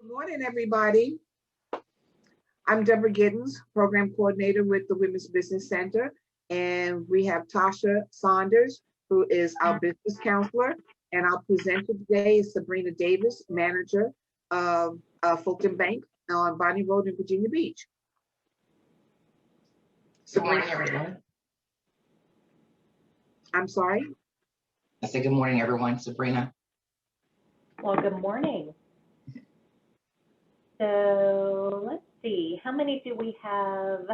Morning, everybody. I'm Deborah Giddens, Program Coordinator with the Women's Business Center, and we have Tasha Saunders, who is our Business Counselor, and our presenter today is Sabrina Davis, Manager of Fulton Bank on Bonnie Road in Virginia Beach. Good morning, everyone. I'm sorry? I said good morning, everyone. Sabrina. Well, good morning. So let's see, how many do we have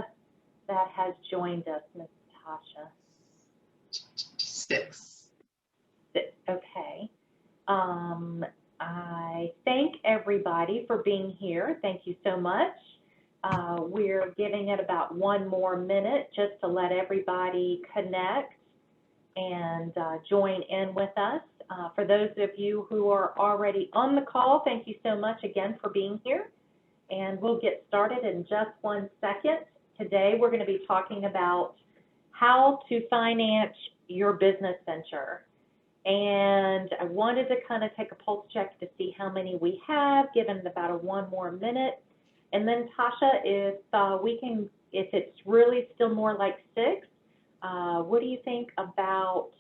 that has joined us, Ms. Tasha? 6. Okay. I thank everybody for being here. Thank you so much. We're giving it about 1 more minute just to let everybody connect and join in with us. For those of you who are already on the call, thank you so much again for being here. And we'll get started in just 1 second. Today, we're going to be talking about how to finance your business venture. And I wanted to kind of take a pulse check to see how many we have, given about 1 more minute. And then Tasha, if it's really still more like 6, what do you think about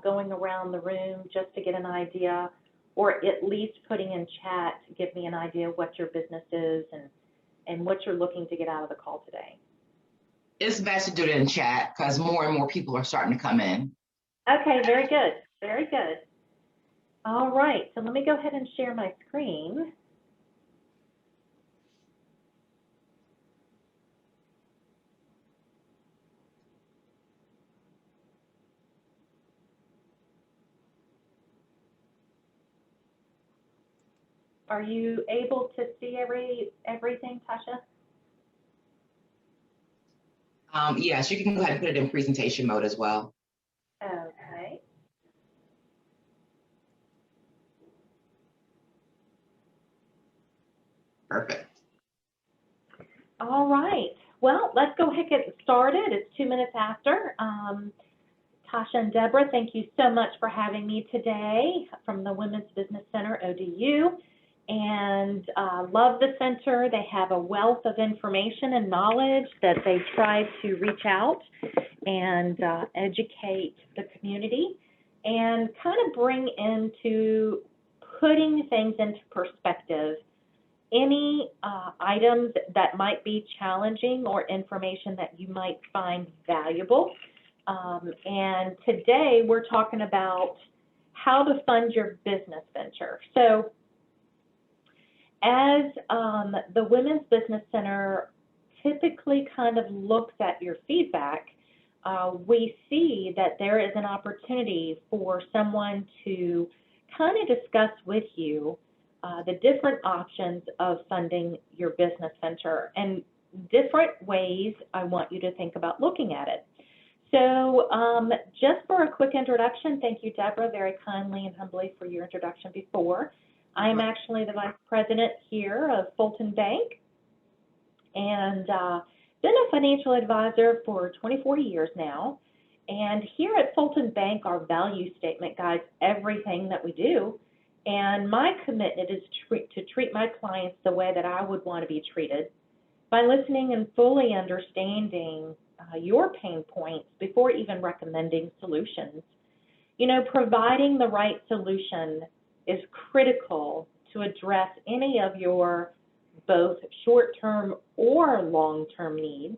going around the room just to get an idea, or at least putting in chat to give me an idea of what your business is and what you're looking to get out of the call today? It's best to do it in chat because more and more people are starting to come in. Okay, very good. Very good. All right, so let me go ahead and share my screen. Are you able to see everything, Tasha? Yes, you can go ahead and put it in presentation mode as well. Okay. Perfect. All right. Well, let's go ahead and get started. It's 2 minutes after. Tasha and Deborah, thank you so much for having me today from the Women's Business Center, ODU. And love the center. They have a wealth of information and knowledge that they try to reach out and educate the community and kind of bring into putting things into perspective. Any items that might be challenging or information that you might find valuable. And today we're talking about how to fund your business venture. So as the Women's Business Center typically kind of looks at your feedback, we see that there is an opportunity for someone to kind of discuss with you the different options of funding your business venture and different ways I want you to think about looking at it. So just for a quick introduction, thank you, Deborah, very kindly and humbly for your introduction before. I am actually the Vice President here of Fulton Bank and been a financial advisor for 24 years now. And here at Fulton Bank, our value statement guides everything that we do. And my commitment is to treat my clients the way that I would want to be treated by listening and fully understanding your pain points before even recommending solutions. You know, providing the right solution is critical to address any of your both short-term or long-term needs.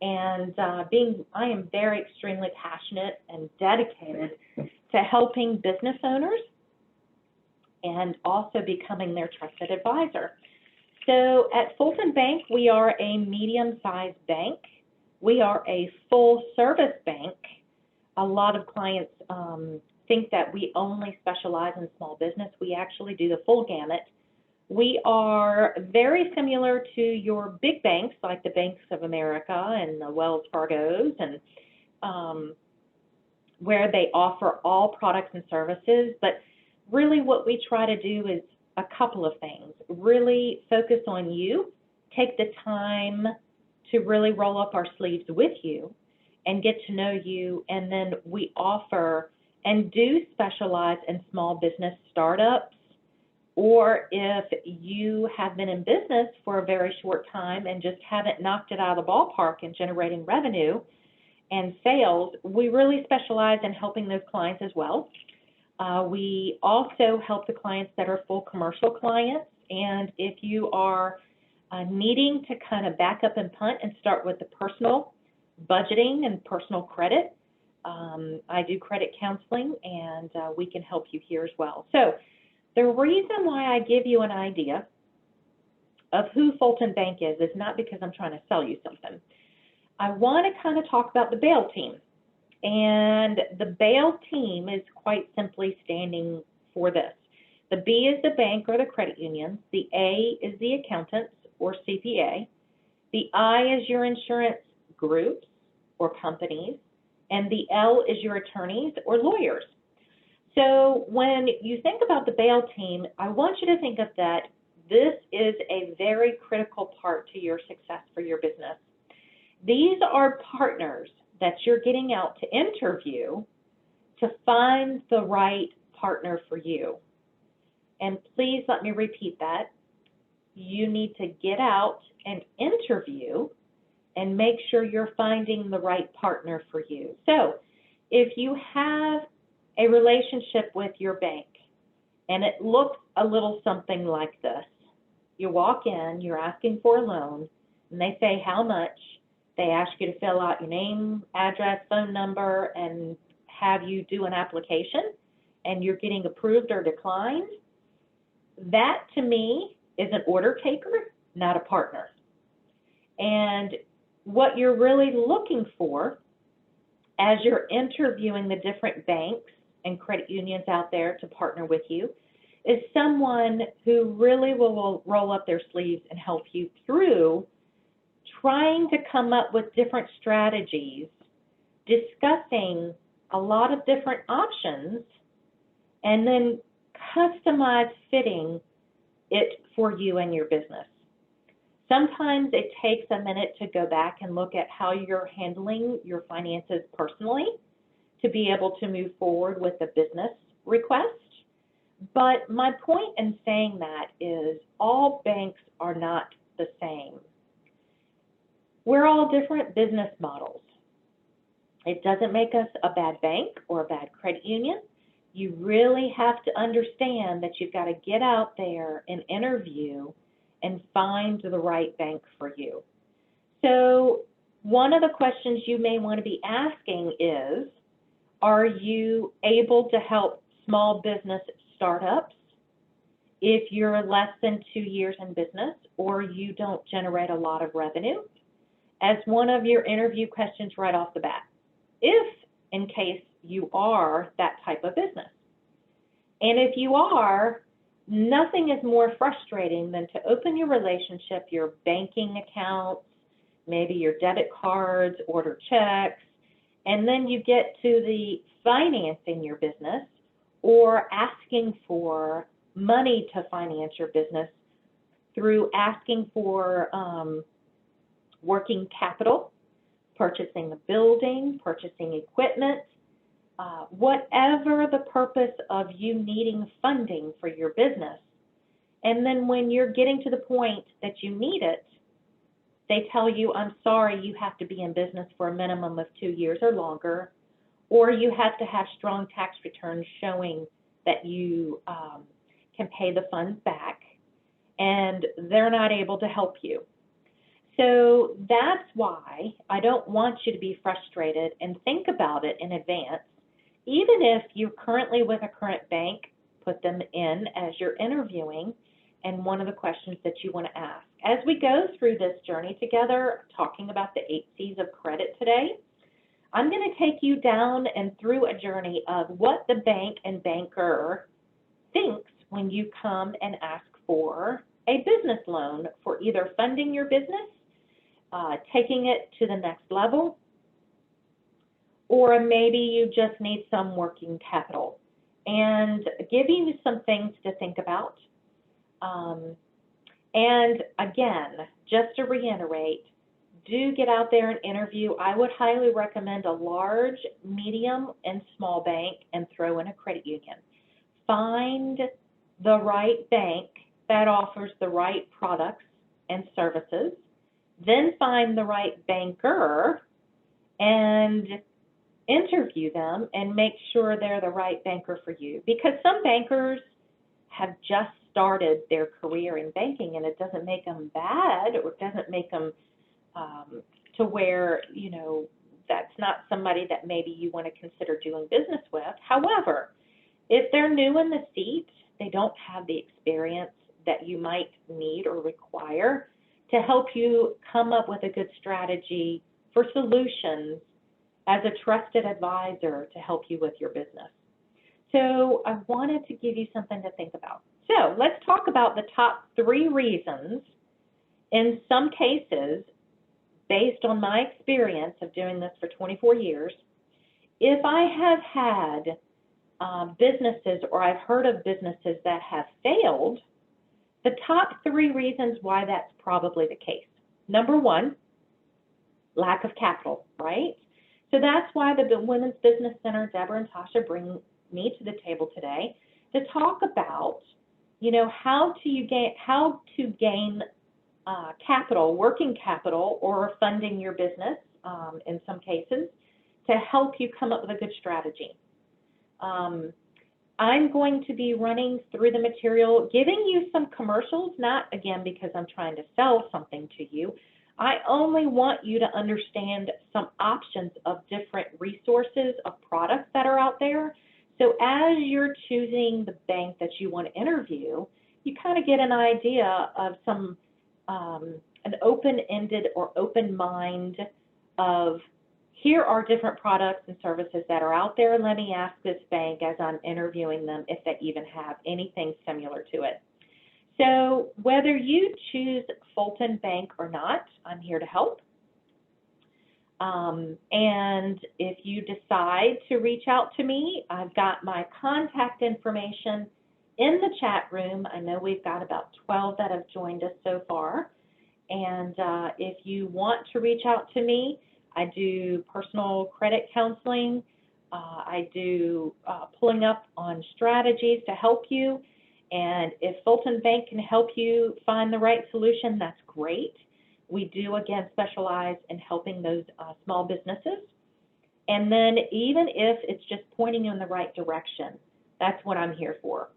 And I am very extremely passionate and dedicated to helping business owners and also becoming their trusted advisor. So at Fulton Bank, we are a medium-sized bank. We are a full-service bank. A lot of clients think that we only specialize in small business. We actually do the full gamut. We are very similar to your big banks, like the Banks of America and the Wells Fargos, and where they offer all products and services. But really what we try to do is a couple of things. Really focus on you, take the time to really roll up our sleeves with you and get to know you. And then we offer and do specialize in small business startups or if you have been in business for a very short time and just haven't knocked it out of the ballpark in generating revenue and sales, we really specialize in helping those clients as well. We also help the clients that are full commercial clients, and if you are needing to kind of back up and punt and start with the personal budgeting and personal credit, I do credit counseling, and we can help you here as well. So the reason why I give you an idea of who Fulton Bank is not because I'm trying to sell you something. I want to kind of talk about the bail team. And the bail team is quite simply standing for this. The B is the bank or the credit union. The A is the accountants or CPA. The I is your insurance groups or companies. And the L is your attorneys or lawyers. So when you think about the bail team, I want you to think of that this is a very critical part to your success for your business. These are partners that you're getting out to interview to find the right partner for you. And please let me repeat that. You need to get out and interview and make sure you're finding the right partner for you. So if you have a relationship with your bank and it looks a little something like this, you walk in, you're asking for a loan, and they say how much. They ask you to fill out your name, address, phone number, and have you do an application, and you're getting approved or declined. That, to me, is an order taker, not a partner. And what you're really looking for as you're interviewing the different banks and credit unions out there to partner with you is someone who really will roll up their sleeves and help you through trying to come up with different strategies, discussing a lot of different options, and then customize fitting it for you and your business. Sometimes it takes a minute to go back and look at how you're handling your finances personally to be able to move forward with a business request. But my point in saying that is all banks are not the same. We're all different business models. It doesn't make us a bad bank or a bad credit union. You really have to understand that you've got to get out there and interview and find the right bank for you. So one of the questions you may want to be asking is, are you able to help small business startups if you're less than 2 years in business or you don't generate a lot of revenue? As one of your interview questions right off the bat, if in case you are that type of business. And if you are, nothing is more frustrating than to open your relationship, your banking accounts, maybe your debit cards, order checks, and then you get to the financing your business or asking for money to finance your business through asking for working capital, purchasing a building, purchasing equipment, whatever the purpose of you needing funding for your business. And then when you're getting to the point that you need it, they tell you, I'm sorry, you have to be in business for a minimum of 2 years or longer, or you have to have strong tax returns showing that you can pay the funds back, and they're not able to help you. So that's why I don't want you to be frustrated and think about it in advance. Even if you're currently with a current bank, put them in as you're interviewing and one of the questions that you want to ask. As we go through this journey together, talking about the 8 C's of credit today, I'm going to take you down and through a journey of what the bank and banker thinks when you come and ask for a business loan for either funding your business, taking it to the next level, or maybe you just need some working capital, and giving you some things to think about. And again, just to reiterate, do get out there and interview. I would highly recommend a large, medium, and small bank and throw in a credit union. Find the right bank that offers the right products and services, then find the right banker and interview them and make sure they're the right banker for you. Because some bankers have just started their career in banking, and it doesn't make them bad, or it doesn't make them to where, you know, that's not somebody that maybe you want to consider doing business with. However, if they're new in the seat, they don't have the experience that you might need or require to help you come up with a good strategy for solutions as a trusted advisor to help you with your business. So I wanted to give you something to think about. So let's talk about the top 3 reasons, in some cases, based on my experience of doing this for 24 years, if I have had businesses, or I've heard of businesses that have failed, the top 3 reasons why that's probably the case. Number 1, lack of capital, right? So that's why the Women's Business Center, Deborah and Tasha, bring me to the table today to talk about, you know, how to gain capital, working capital, or funding your business in some cases, to help you come up with a good strategy. I'm going to be running through the material, giving you some commercials, not again because I'm trying to sell something to you. I only want you to understand some options of different resources of products that are out there. So as you're choosing the bank that you want to interview, you kind of get an idea of some, an open-ended or open mind of, here are different products and services that are out there. Let me ask this bank as I'm interviewing them if they even have anything similar to it. So whether you choose Fulton Bank or not, I'm here to help. And if you decide to reach out to me, I've got my contact information in the chat room. I know we've got about 12 that have joined us so far. And if you want to reach out to me, I do personal credit counseling. I do pulling up on strategies to help you. And if Fulton Bank can help you find the right solution, that's great. We do, again, specialize in helping those small businesses. And then even if it's just pointing you in the right direction, that's what I'm here for.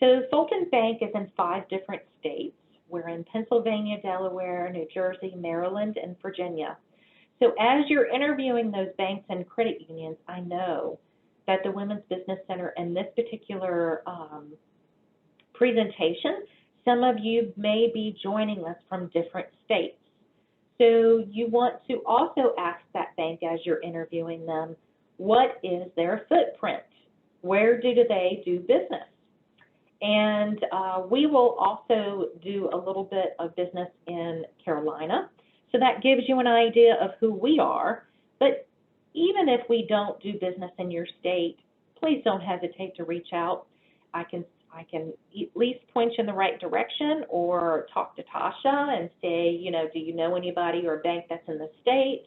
So Fulton Bank is in 5 different states. We're in Pennsylvania, Delaware, New Jersey, Maryland, and Virginia. So as you're interviewing those banks and credit unions, I know that the Women's Business Center in this particular presentation, some of you may be joining us from different states. So you want to also ask that bank as you're interviewing them, what is their footprint? Where do they do business? And we will also do a little bit of business in Carolina. So that gives you an idea of who we are. But even if we don't do business in your state, please don't hesitate to reach out. I can at least point you in the right direction, or talk to Tasha and say, you know, do you know anybody or a bank that's in the state?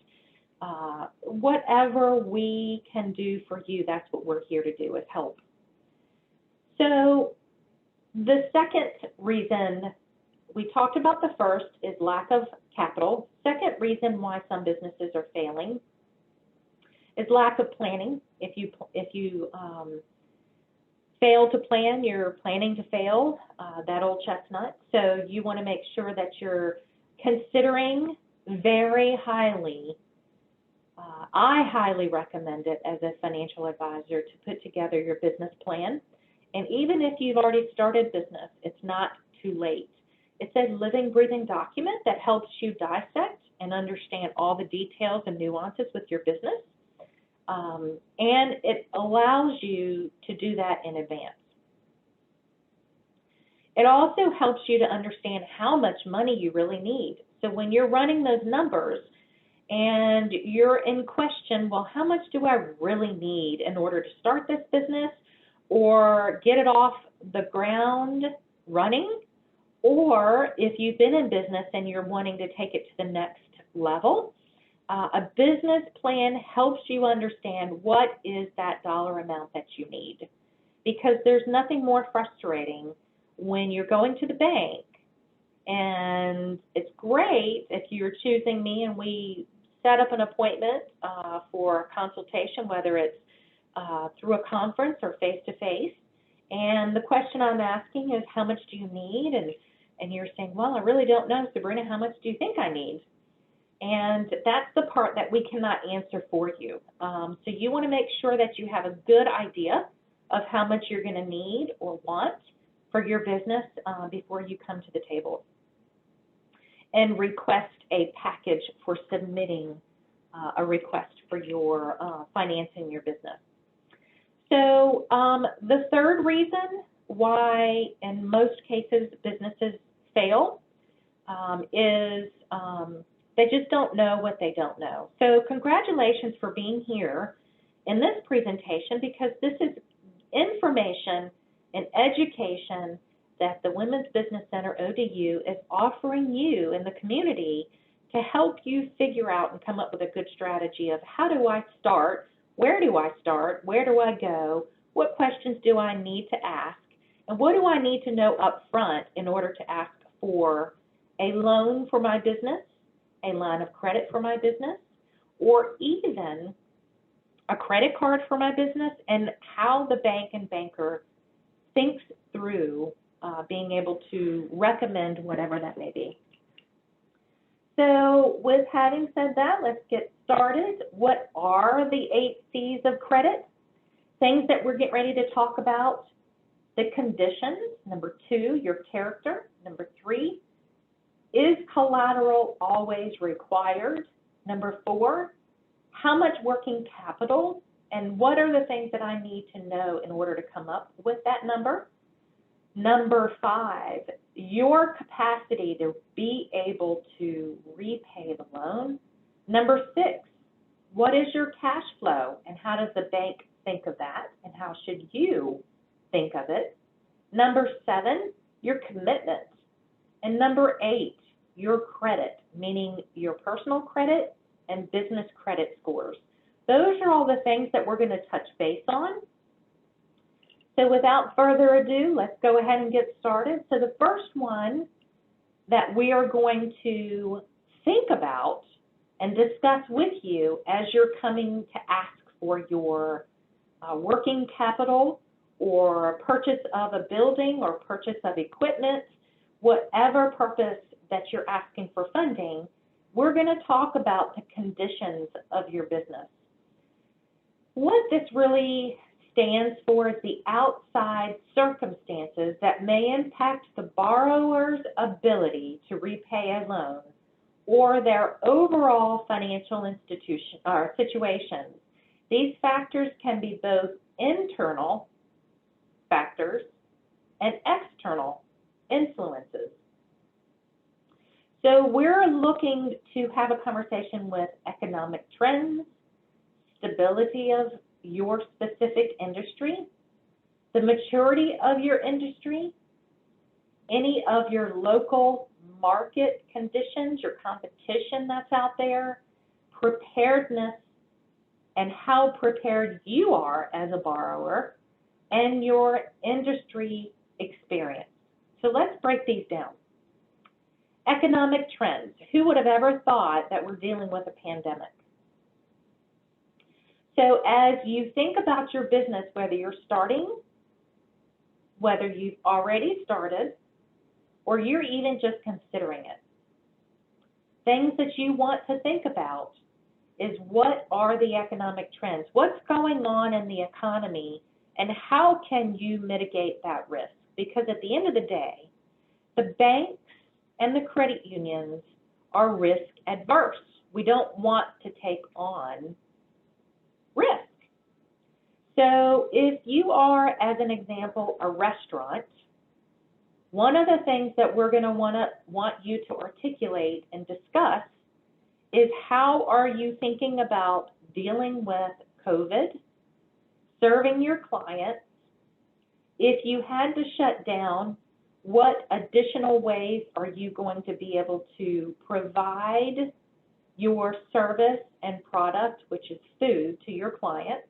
Whatever we can do for you, that's what we're here to do, is help. So the second reason, we talked about the first, is lack of capital. Second reason why some businesses are failing is lack of planning. If you fail to plan, you're planning to fail, that old chestnut. So you want to make sure that you're considering very highly. I highly recommend it as a financial advisor to put together your business plan. And even if you've already started business, it's not too late. It's a living, breathing document that helps you dissect and understand all the details and nuances with your business. And it allows you to do that in advance. It also helps you to understand how much money you really need. So when you're running those numbers and you're in question, well, how much do I really need in order to start this business or get it off the ground running? Or if you've been in business and you're wanting to take it to the next level, a business plan helps you understand what is that dollar amount that you need. Because there's nothing more frustrating when you're going to the bank, and it's great if you're choosing me and we set up an appointment for a consultation, whether it's through a conference or face-to-face. And the question I'm asking is, how much do you need? And you're saying, well, I really don't know, Sabrina, how much do you think I need? And that's the part that we cannot answer for you. So you want to make sure that you have a good idea of how much you're going to need or want for your business before you come to the table and request a package for submitting a request for your financing your business. So the third reason why in most cases businesses fail is they just don't know what they don't know. So congratulations for being here in this presentation, because this is information and education that the Women's Business Center, ODU, is offering you in the community to help you figure out and come up with a good strategy of how do I start, where do I start, where do I go, what questions do I need to ask, and what do I need to know up front in order to ask for a loan for my business, a line of credit for my business, or even a credit card for my business, and how the bank and banker thinks through being able to recommend whatever that may be. So with having said that, let's get started. What are the 8 C's of credit? Things that we're getting ready to talk about. The conditions. Number 2, your character. Number 3, is collateral always required? Number 4, how much working capital and what are the things that I need to know in order to come up with that number? Number 5, your capacity to be able to repay the loan. Number 6, what is your cash flow and how does the bank think of that and how should you think of it? Number 7, your commitment. And number 8, your credit, meaning your personal credit and business credit scores. Those are all the things that we're going to touch base on. So without further ado, let's go ahead and get started. So the first one that we are going to think about and discuss with you as you're coming to ask for your working capital or purchase of a building or purchase of equipment, whatever purpose that you're asking for funding, we're going to talk about the conditions of your business. What this really stands for is the outside circumstances that may impact the borrower's ability to repay a loan or their overall financial institution or situations. These factors can be both internal factors and external influences. So we're looking to have a conversation with economic trends, stability of your specific industry, the maturity of your industry, any of your local market conditions, your competition that's out there, preparedness, and how prepared you are as a borrower, and your industry experience. So let's break these down. Economic trends. Who would have ever thought that we're dealing with a pandemic? So as you think about your business, whether you're starting, whether you've already started, or you're even just considering it, things that you want to think about is what are the economic trends? What's going on in the economy and how can you mitigate that risk? Because at the end of the day, the banks and the credit unions are risk adverse. We don't want to take on risk. So if you are, as an example, a restaurant, one of the things that we're going to want you to articulate and discuss is how are you thinking about dealing with COVID, serving your clients. If you had to shut down, what additional ways are you going to be able to provide your service and product, which is food, to your clients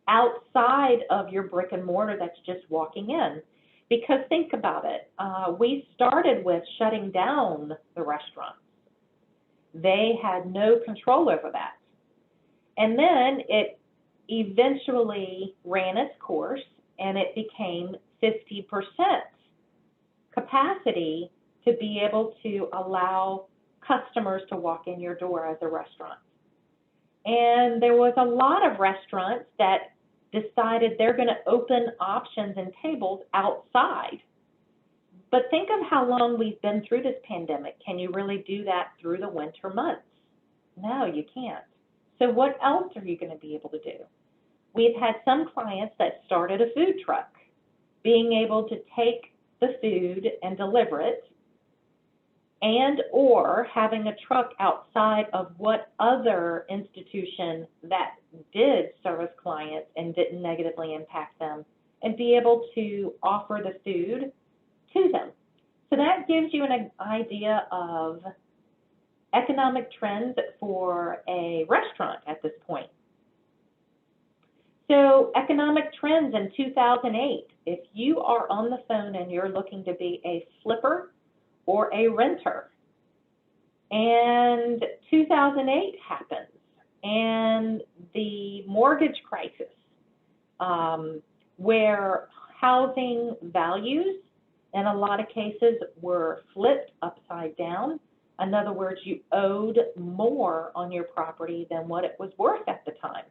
outside of your brick and mortar that's just walking in? Because think about it, we started with shutting down the restaurants. They had no control over that. And then it eventually ran its course and it became 50% capacity to be able to allow customers to walk in your door as a restaurant. And there was a lot of restaurants that decided they're going to open options and tables outside. But think of how long we've been through this pandemic. Can you really do that through the winter months? No, you can't. So what else are you going to be able to do? We've had some clients that started a food truck, being able to take the food and deliver it, and or having a truck outside of what other institution that did service clients and didn't negatively impact them, and be able to offer the food to them. So that gives you an idea of economic trends for a restaurant at this point. So economic trends in 2008, if you are on the phone and you're looking to be a flipper or a renter, and 2008 happens, and the mortgage crisis, where housing values in a lot of cases were flipped upside down. In other words, you owed more on your property than what it was worth at the time.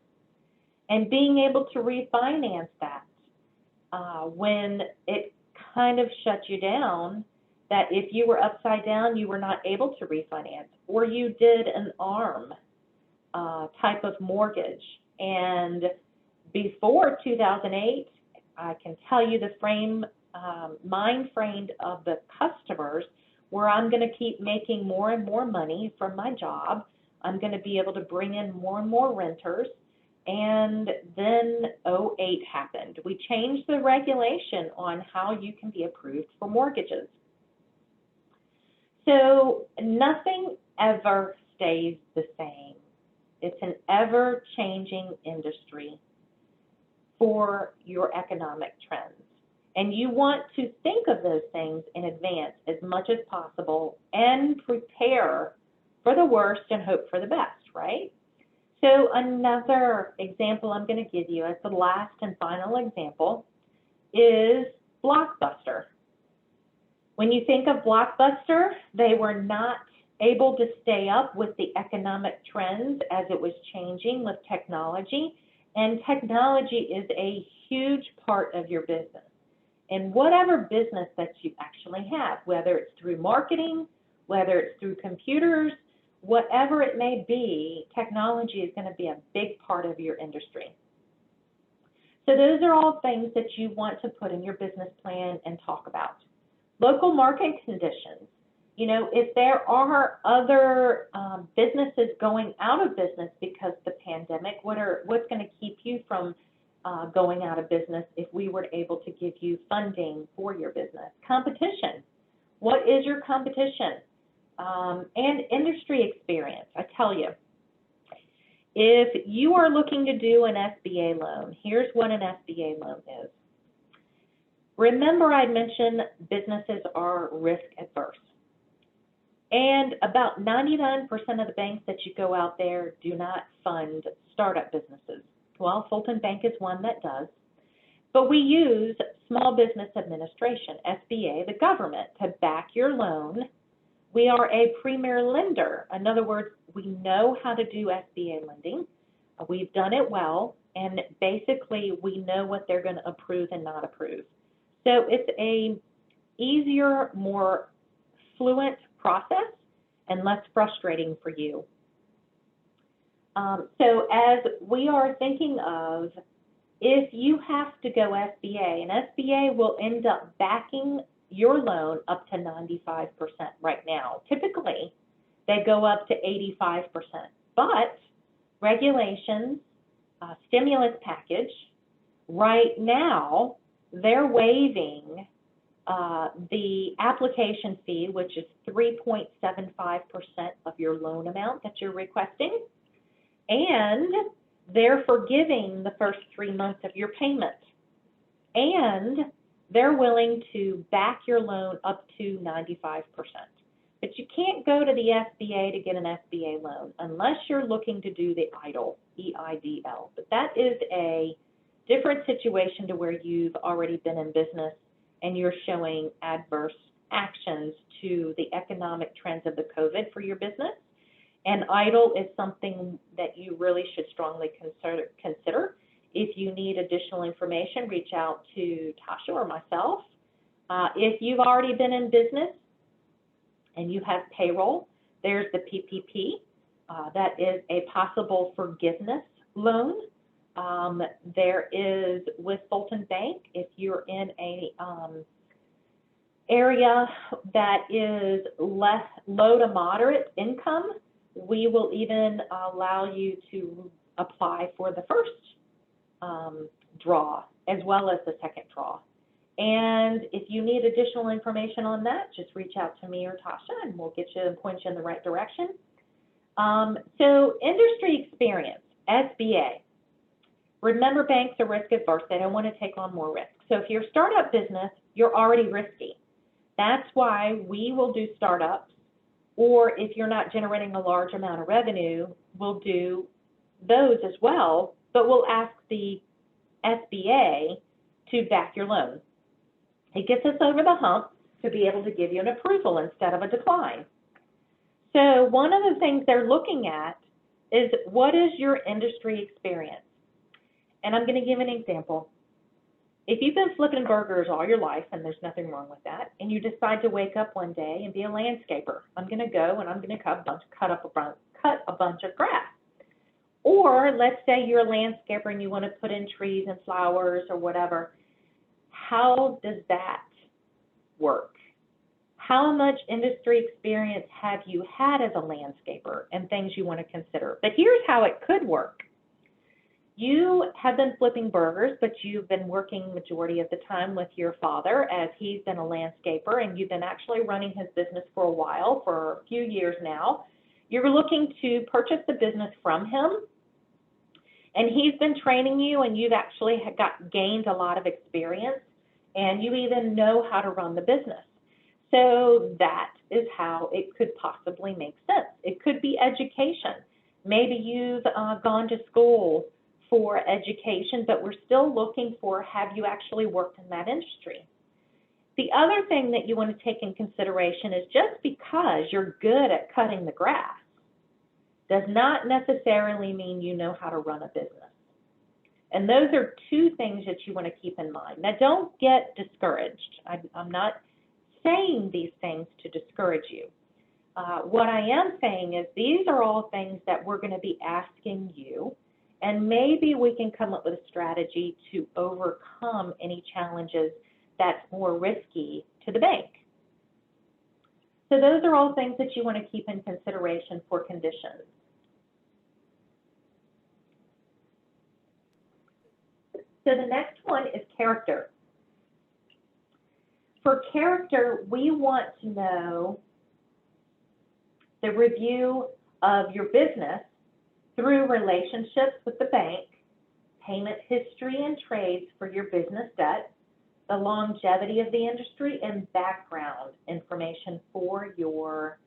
And being able to refinance that when it kind of shut you down, that if you were upside down, you were not able to refinance, or you did an ARM type of mortgage. And before 2008, I can tell you the mind frame of the customers where I'm going to keep making more and more money from my job. I'm going to be able to bring in more and more renters. And then 2008 happened. We changed the regulation on how you can be approved for mortgages. So nothing ever stays the same. It's an ever-changing industry for your economic trends. And you want to think of those things in advance as much as possible and prepare for the worst and hope for the best, right? So another example I'm going to give you as the last and final example is Blockbuster. When you think of Blockbuster, they were not able to stay up with the economic trends as it was changing with technology. And technology is a huge part of your business. And whatever business that you actually have, whether it's through marketing, whether it's through computers, whatever it may be, technology is going to be a big part of your industry. So those are all things that you want to put in your business plan and talk about. Local market conditions. You know, if there are other businesses going out of business because of the pandemic, what's going to keep you from going out of business if we were able to give you funding for your business? Competition. What is your competition? And industry experience. I tell you, if you are looking to do an SBA loan, here's what an SBA loan is. Remember I mentioned businesses are risk adverse. And about 99% of the banks that you go out there do not fund startup businesses. Well, Fulton Bank is one that does. But we use Small Business Administration, SBA, the government, to back your loan. We are a premier lender. In other words, we know how to do SBA lending. We've done it well, and basically we know what they're going to approve and not approve. So it's a easier, more fluent process and less frustrating for you. So as we are thinking of, if you have to go SBA, and SBA will end up backing your loan up to 95% right now. Typically, they go up to 85%. But regulations, stimulus package, right now, they're waiving the application fee, which is 3.75% of your loan amount that you're requesting, and they're forgiving the first 3 months of your payment. And they're willing to back your loan up to 95%. But you can't go to the SBA to get an SBA loan unless you're looking to do the EIDL, E-I-D-L. But that is a different situation to where you've already been in business and you're showing adverse actions to the economic trends of the COVID for your business. And EIDL is something that you really should strongly consider. If you need additional information, reach out to Tasha or myself. If you've already been in business and you have payroll, there's the PPP. That is a possible forgiveness loan. There is with Fulton Bank, if you're in a area that is low to moderate income, we will even allow you to apply for the first draw as well as the second draw. And if you need additional information on that, just reach out to me or Tasha and we'll get you and point you in the right direction. So industry experience, SBA. Remember, banks are risk adverse. They don't want to take on more risk. So if you're a startup business, you're already risky. That's why we will do startups, or if you're not generating a large amount of revenue, we'll do those as well, but we'll ask the SBA to back your loan. It gets us over the hump to be able to give you an approval instead of a decline. So one of the things they're looking at is, what is your industry experience? And I'm going to give an example. If you've been flipping burgers all your life, and there's nothing wrong with that, and you decide to wake up one day and be a landscaper, I'm going to go and I'm going to cut a bunch of grass. Or let's say you're a landscaper and you want to put in trees and flowers or whatever. How does that work? How much industry experience have you had as a landscaper and things you want to consider? But here's how it could work. You have been flipping burgers, but you've been working majority of the time with your father as he's been a landscaper, and you've been actually running his business for a while, for a few years now. You're looking to purchase the business from him, and he's been training you, and you've actually gained a lot of experience, and you even know how to run the business. So that is how it could possibly make sense. It could be education. Maybe you've gone to school for education, but we're still looking for, have you actually worked in that industry? The other thing that you want to take in consideration is, just because you're good at cutting the grass does not necessarily mean you know how to run a business. And those are two things that you want to keep in mind. Now, don't get discouraged. I'm not saying these things to discourage you. What I am saying is, these are all things that we're going to be asking you, and maybe we can come up with a strategy to overcome any challenges that's more risky to the bank. So those are all things that you want to keep in consideration for conditions. So the next one is character. For character, we want to know the review of your business through relationships with the bank, payment history and trades for your business debt, the longevity of the industry, and background information for your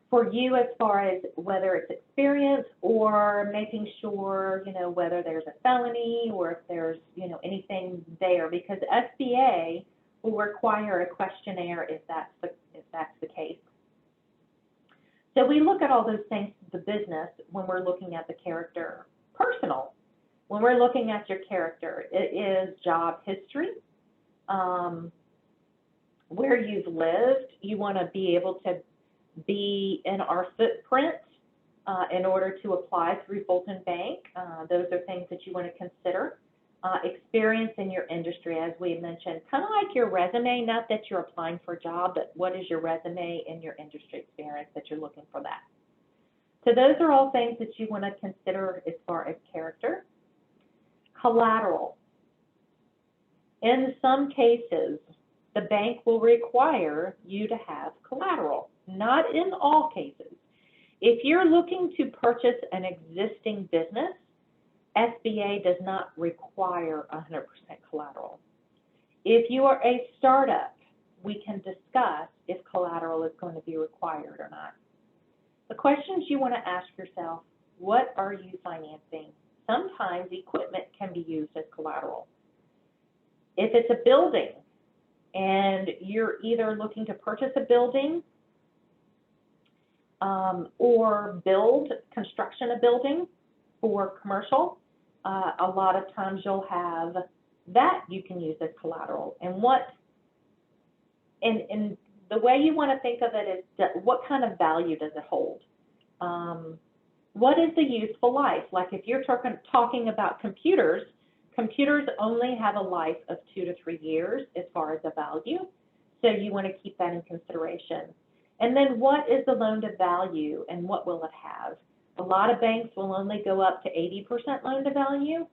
for you, as far as whether it's experience or making sure, whether there's a felony or if there's, anything there, because SBA will require a questionnaire if that's the case. So we look at all those things to the business when we're looking at the character. Personal, when we're looking at your character, it is job history, where you've lived. You want to be able to be in our footprint in order to apply through Fulton Bank. Those are things that you want to consider. Experience in your industry, as we mentioned, kind of like your resume, not that you're applying for a job, but what is your resume and your industry experience that you're looking for that. So those are all things that you want to consider as far as character. Collateral. In some cases, the bank will require you to have collateral. Not in all cases. If you're looking to purchase an existing business, SBA does not require 100% collateral. If you are a startup, we can discuss if collateral is going to be required or not. The questions you want to ask yourself, what are you financing? Sometimes equipment can be used as collateral. If it's a building and you're either looking to purchase a building or construction a building for commercial, a lot of times you'll have that you can use as collateral. And the way you want to think of it is what kind of value does it hold? What is the useful life? Like if you're talking about computers, computers only have a life of 2 to 3 years as far as the value. So you want to keep that in consideration. And then what is the loan to value and what will it have? A lot of banks will only go up to 80% loan to value.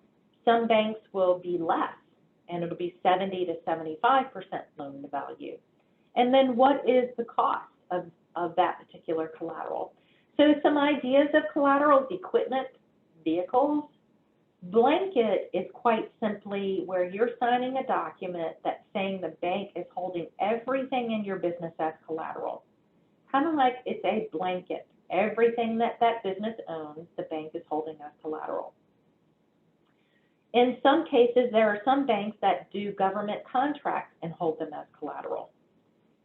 Some banks will be less, and it'll be 70 to 75% loan to value. And then what is the cost of that particular collateral? So some ideas of collateral: equipment, vehicles. Blanket is quite simply where you're signing a document that's saying the bank is holding everything in your business as collateral. Kind of like it's a blanket. Everything that business owns, the bank is holding as collateral. In some cases, there are some banks that do government contracts and hold them as collateral.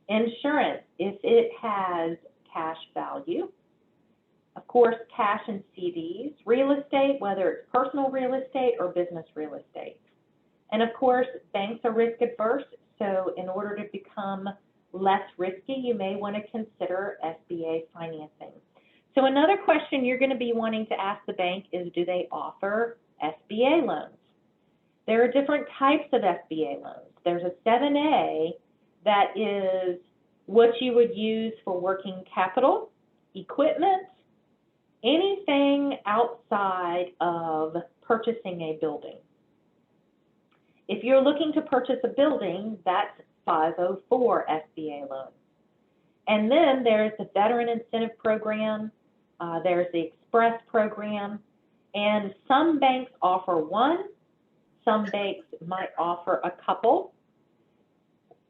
Insurance, if it has cash value. Of course, cash and CDs. Real estate, whether it's personal real estate or business real estate. And of course, banks are risk adverse, so in order to become less risky, you may want to consider SBA financing. So another question you're going to be wanting to ask the bank is, do they offer SBA loans? There are different types of SBA loans. There's a 7A that is what you would use for working capital, equipment, anything outside of purchasing a building. If you're looking to purchase a building, that's 504 SBA loan. And then there's the Veteran Incentive Program, there's the Express Program, and some banks offer one, some banks might offer a couple,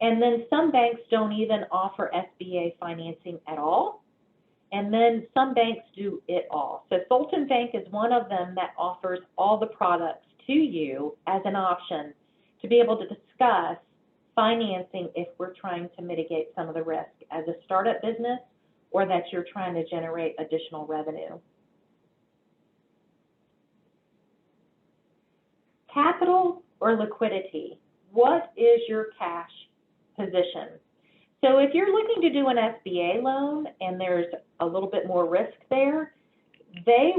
and then some banks don't even offer SBA financing at all, and then some banks do it all. So Fulton Bank is one of them that offers all the products to you as an option to be able to discuss financing if we're trying to mitigate some of the risk as a startup business or that you're trying to generate additional revenue. Capital or liquidity, what is your cash position? So if you're looking to do an SBA loan and there's a little bit more risk there, the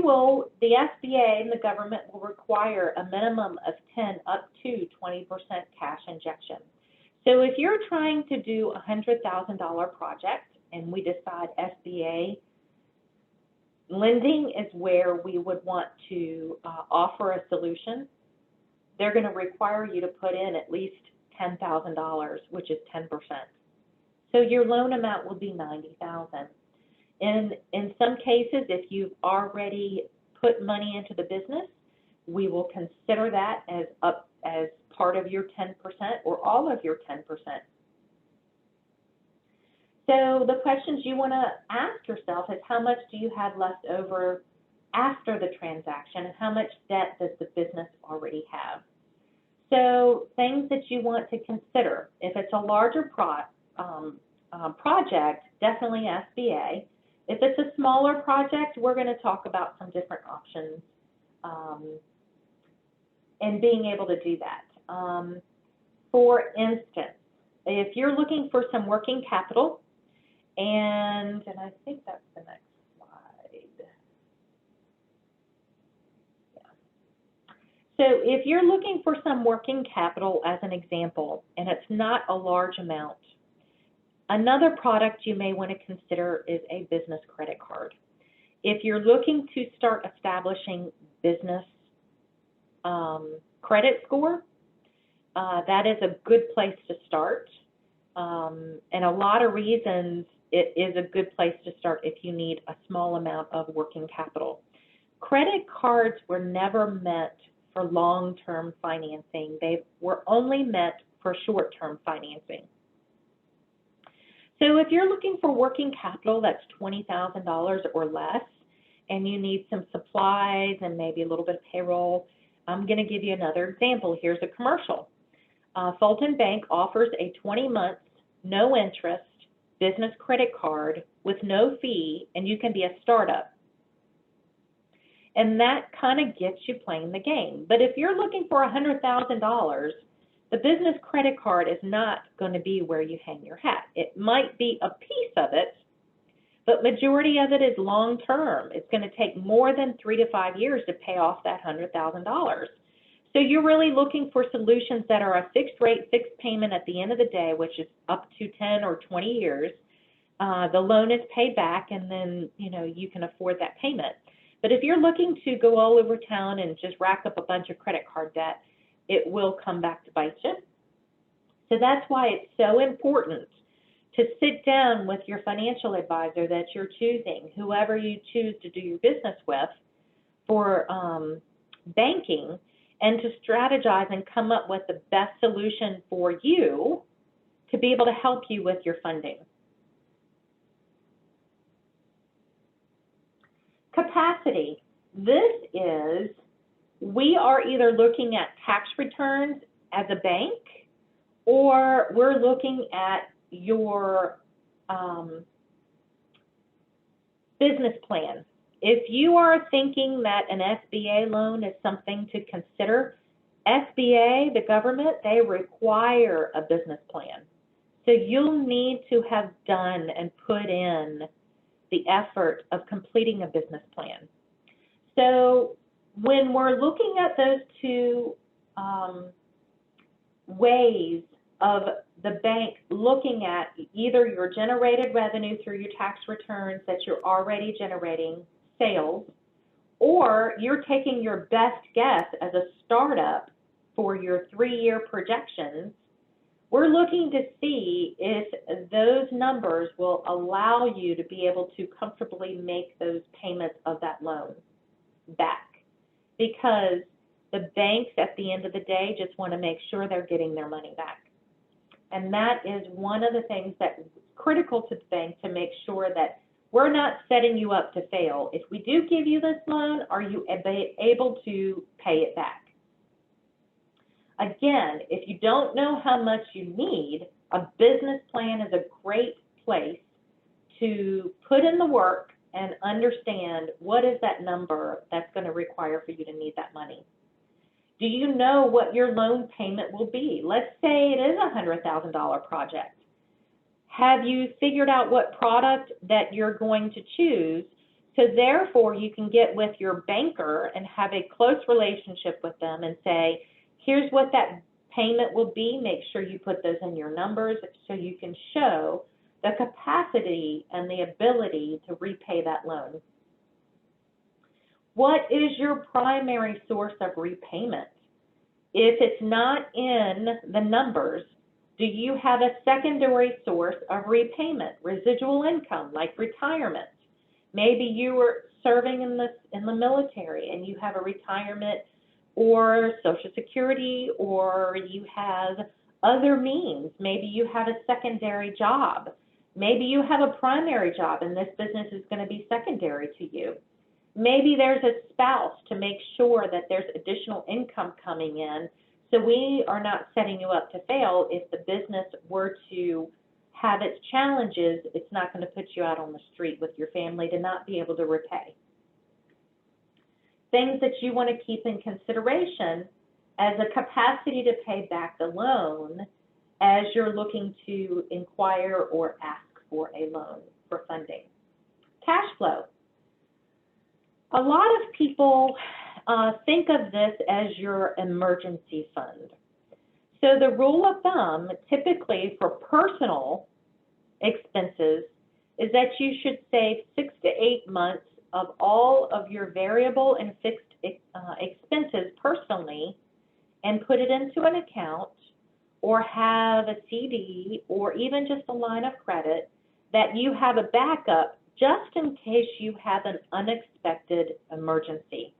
SBA and the government will require a minimum of 10 up to 20% cash injection. So if you're trying to do a $100,000 project and we decide SBA lending is where we would want to offer a solution, they're going to require you to put in at least $10,000, which is 10%. So your loan amount will be $90,000. In some cases, if you've already put money into the business, we will consider that as part of your 10% or all of your 10%. So the questions you want to ask yourself is, how much do you have left over after the transaction, and how much debt does the business already have? So things that you want to consider: if it's a larger project, definitely SBA. If it's a smaller project, we're going to talk about some different options and being able to do that. For instance, if you're looking for some working capital, and I think that's the next slide. Yeah. So if you're looking for some working capital as an example, and it's not a large amount, another product you may want to consider is a business credit card. If you're looking to start establishing business credit score, that is a good place to start. And a lot of reasons it is a good place to start if you need a small amount of working capital. Credit cards were never meant for long-term financing. They were only meant for short-term financing. So if you're looking for working capital that's $20,000 or less, and you need some supplies and maybe a little bit of payroll, I'm going to give you another example. Here's a commercial. Fulton Bank offers a 20-month, no interest business credit card with no fee, and you can be a startup. And that kind of gets you playing the game. But if you're looking for $100,000, the business credit card is not going to be where you hang your hat. It might be a piece of it, but majority of it is long term. It's going to take more than 3 to 5 years to pay off that $100,000. So you're really looking for solutions that are a fixed rate, fixed payment at the end of the day, which is up to 10 or 20 years. The loan is paid back, and then you can afford that payment. But if you're looking to go all over town and just rack up a bunch of credit card debt, it will come back to bite you. So that's why it's so important to sit down with your financial advisor that you're choosing, whoever you choose to do your business with for banking, and to strategize and come up with the best solution for you to be able to help you with your funding. Capacity. This is, we are either looking at tax returns as a bank, or we're looking at your business plan. If you are thinking that an SBA loan is something to consider, SBA, the government, they require a business plan. So you'll need to have done and put in the effort of completing a business plan. So when we're looking at those two ways of the bank looking at either your generated revenue through your tax returns that you're already generating, sales, or you're taking your best guess as a startup for your 3-year projections, we're looking to see if those numbers will allow you to be able to comfortably make those payments of that loan back. Because the banks at the end of the day just want to make sure they're getting their money back. And that is one of the things that's critical to the bank, to make sure that we're not setting you up to fail. If we do give you this loan, are you able to pay it back? Again, if you don't know how much you need, a business plan is a great place to put in the work and understand what is that number that's going to require for you to need that money. Do you know what your loan payment will be? Let's say it is a $100,000 project. Have you figured out what product that you're going to choose, so therefore you can get with your banker and have a close relationship with them and say, here's what that payment will be. Make sure you put those in your numbers so you can show the capacity and the ability to repay that loan. What is your primary source of repayment? If it's not in the numbers, do you have a secondary source of repayment, residual income, like retirement? Maybe you were serving in the military and you have a retirement or Social Security, or you have other means. Maybe you have a secondary job. Maybe you have a primary job and this business is going to be secondary to you. Maybe there's a spouse to make sure that there's additional income coming in, so we are not setting you up to fail. If the business were to have its challenges, it's not going to put you out on the street with your family to not be able to repay. Things that you want to keep in consideration as a capacity to pay back the loan as you're looking to inquire or ask for a loan for funding. Cash flow. A lot of people think of this as your emergency fund. So the rule of thumb, typically for personal expenses, is that you should save 6 to 8 months of all of your variable and fixed expenses personally and put it into an account, or have a CD, or even just a line of credit that you have a backup just in case you have an unexpected emergency.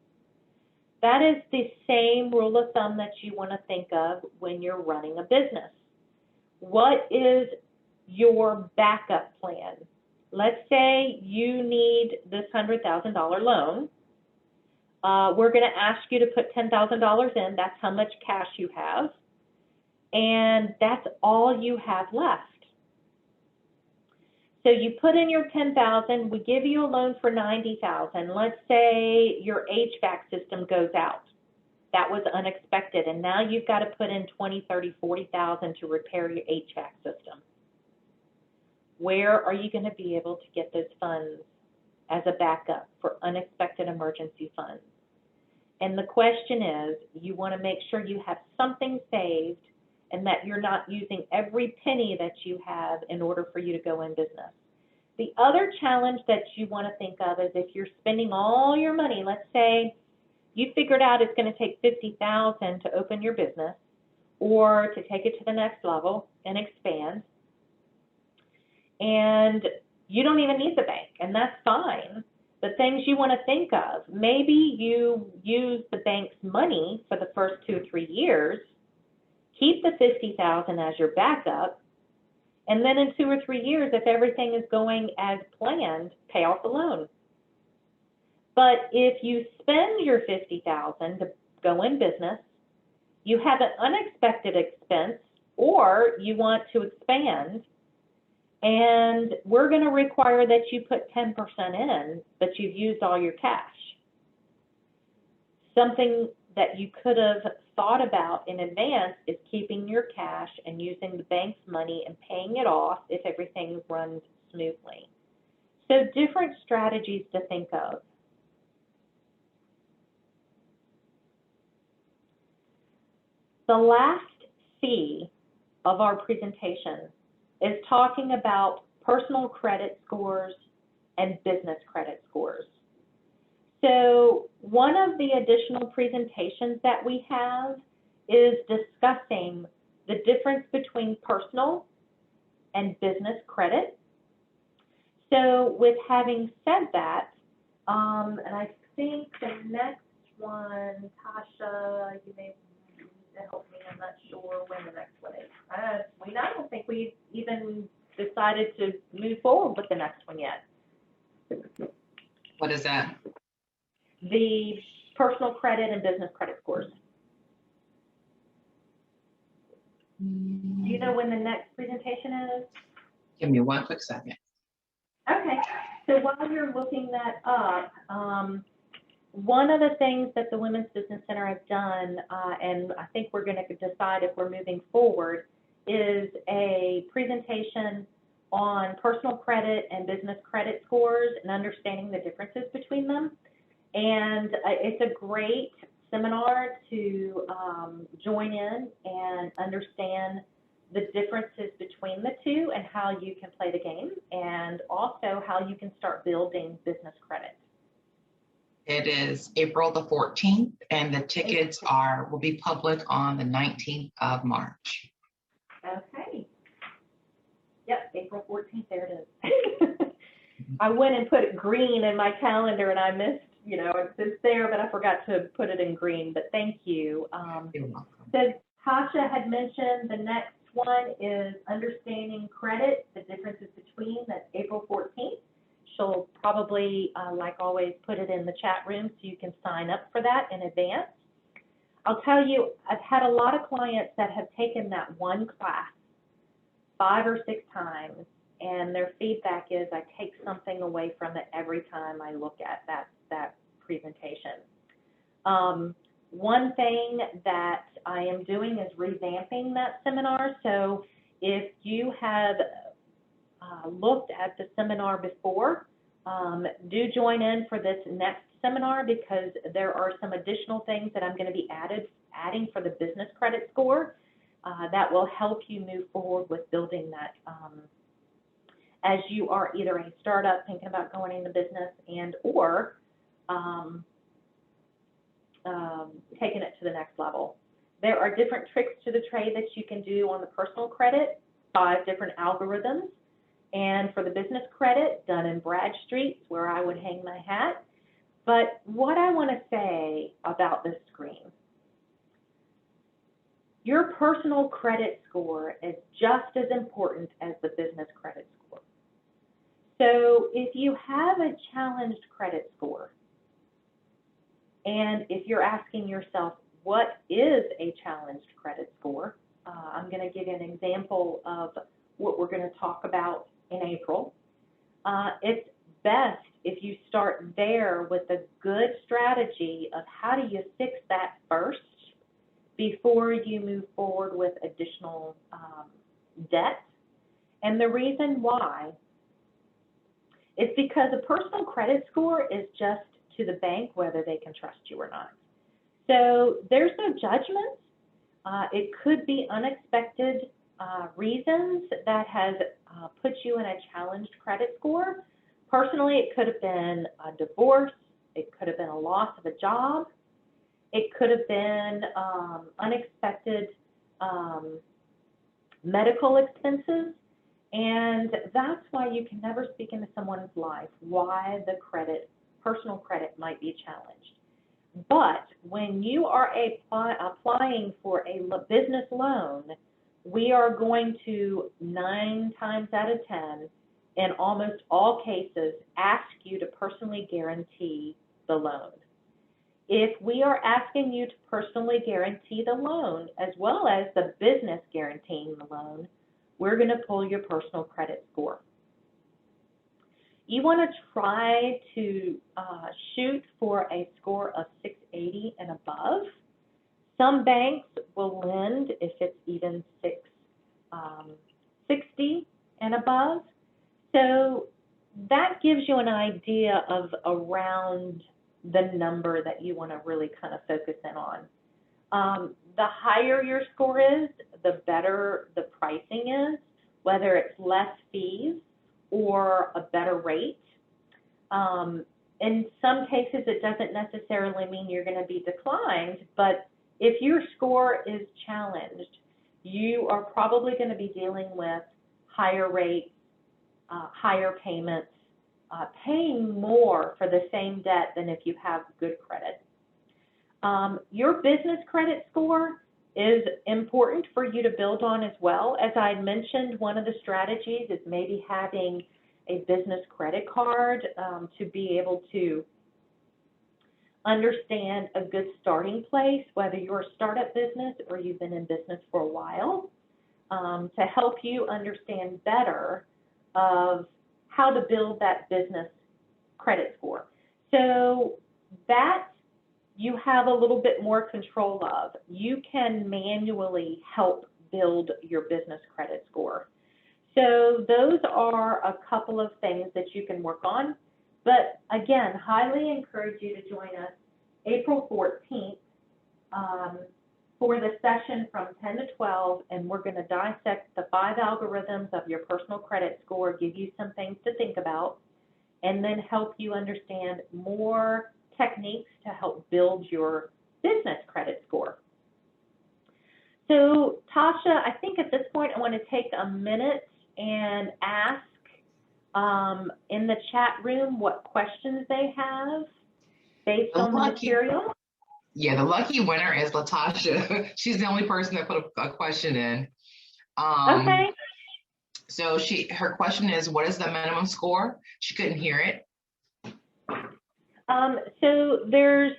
That is the same rule of thumb that you want to think of when you're running a business. What is your backup plan? Let's say you need this $100,000 loan. We're going to ask you to put $10,000 in. That's how much cash you have. And that's all you have left. So you put in your $10,000, we give you a loan for $90,000. Let's say your HVAC system goes out. That was unexpected, and now you've got to put in $20,000, $30,000, $40,000 to repair your HVAC system. Where are you going to be able to get those funds as a backup for unexpected emergency funds? And the question is, you want to make sure you have something saved and that you're not using every penny that you have in order for you to go in business. The other challenge that you want to think of is if you're spending all your money, let's say you figured out it's going to take $50,000 to open your business or to take it to the next level and expand, and you don't even need the bank, and that's fine. The things you want to think of, maybe you use the bank's money for the first 2 or 3 years, keep the $50,000 as your backup, and then in 2 or 3 years, if everything is going as planned, pay off the loan. But if you spend your $50,000 to go in business, you have an unexpected expense, or you want to expand, and we're going to require that you put 10% in, but you've used all your cash. Something that you could have thought about in advance is keeping your cash and using the bank's money and paying it off if everything runs smoothly. So different strategies to think of. The last C of our presentation is talking about personal credit scores and business credit scores. So one of the additional presentations that we have is discussing the difference between personal and business credit. So with having said that, and I think the next one, Tasha, you may to help me, I'm not sure when the next one is. I don't think we've even decided to move forward with the next one yet. What is that? The personal credit and business credit scores. Do you know when the next presentation is? Give me one quick second. Okay, so while you're looking that up, one of the things that the Women's Business Center has done, and I think we're going to decide if we're moving forward, is a presentation on personal credit and business credit scores and understanding the differences between them. And it's a great seminar to join in and understand the differences between the two and how you can play the game, and also how you can start building business credit. It is April the 14th, and the tickets will be public on the 19th of March. Okay. Yep, April 14th, there it is. I went and put it green in my calendar, and I missed, it's there, but I forgot to put it in green, but thank you. You're welcome. So Tasha had mentioned the next one is understanding credit, the differences between, that's April 14th. She'll probably, like always, put it in the chat room so you can sign up for that in advance. I'll tell you, I've had a lot of clients that have taken that one class 5 or 6 times, and their feedback is I take something away from it every time I look at that presentation. One thing that I am doing is revamping that seminar. So if you have looked at the seminar before, do join in for this next seminar, because there are some additional things that I'm going to be adding for the business credit score that will help you move forward with building that as you are either a startup thinking about going into business and or taking it to the next level. There are different tricks to the trade that you can do on the personal credit, 5 different algorithms. And for the business credit, Dun & Bradstreet's where I would hang my hat. But what I want to say about this screen, your personal credit score is just as important as the business credit score. So if you have a challenged credit score, and if you're asking yourself, what is a challenged credit score? I'm going to give you an example of what we're going to talk about in April. It's best if you start there with a good strategy of how do you fix that first before you move forward with additional debt. And the reason why is because a personal credit score is just to the bank whether they can trust you or not. So there's no judgment. It could be unexpected reasons that has put you in a challenged credit score. Personally, it could have been a divorce. It could have been a loss of a job. It could have been unexpected medical expenses. And that's why you can never speak into someone's life, why the personal credit might be challenged. But when you are applying for a business loan, we are going to 9 times out of 10, in almost all cases, ask you to personally guarantee the loan. If we are asking you to personally guarantee the loan, as well as the business guaranteeing the loan, we're going to pull your personal credit score. You want to try to shoot for a score of 680 and above. Some banks will lend if it's even 660 and above. So that gives you an idea of around the number that you want to really kind of focus in on. The higher your score is, the better the pricing is, whether it's less fees or a better rate. In some cases, it doesn't necessarily mean you're going to be declined, but if your score is challenged, you are probably going to be dealing with higher rates, higher payments, paying more for the same debt than if you have good credit. Your business credit score is important for you to build on as well. As I mentioned, one of the strategies is maybe having a business credit card to be able to understand a good starting place, whether you're a startup business or you've been in business for a while, to help you understand better of how to build that business credit score. So that you have a little bit more control of. You can manually help build your business credit score. So those are a couple of things that you can work on. But again, highly encourage you to join us April 14th for the session from 10 to 12, and we're going to dissect the 5 algorithms of your personal credit score, give you some things to think about, and then help you understand more techniques to help build your business credit score. So Tasha, I think at this point I want to take a minute and ask in the chat room what questions they have based on the material. Yeah, the lucky winner is Latasha. She's the only person that put a question in. Okay. So her question is, what is the minimum score? She couldn't hear it. So there's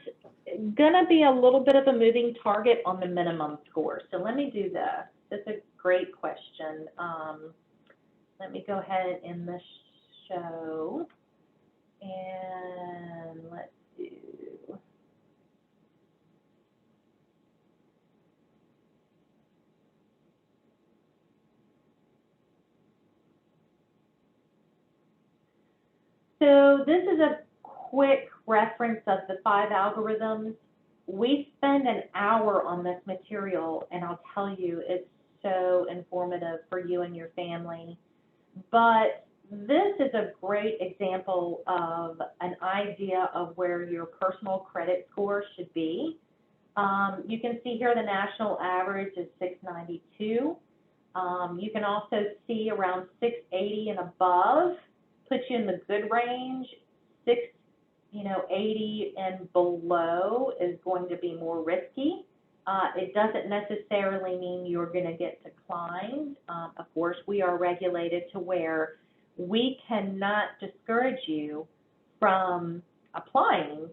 going to be a little bit of a moving target on the minimum score. So let me do this. That's a great question. Let me go ahead and end the show. And let's do. So this is a quick reference of the 5 algorithms. We spend an hour on this material, and I'll tell you, it's so informative for you and your family. But this is a great example of an idea of where your personal credit score should be. You can see here the national average is 692. You can also see around 680 and above, puts you in the good range. 680 and below is going to be more risky. It doesn't necessarily mean you're going to get declined. Of course, we are regulated to where we cannot discourage you from applying,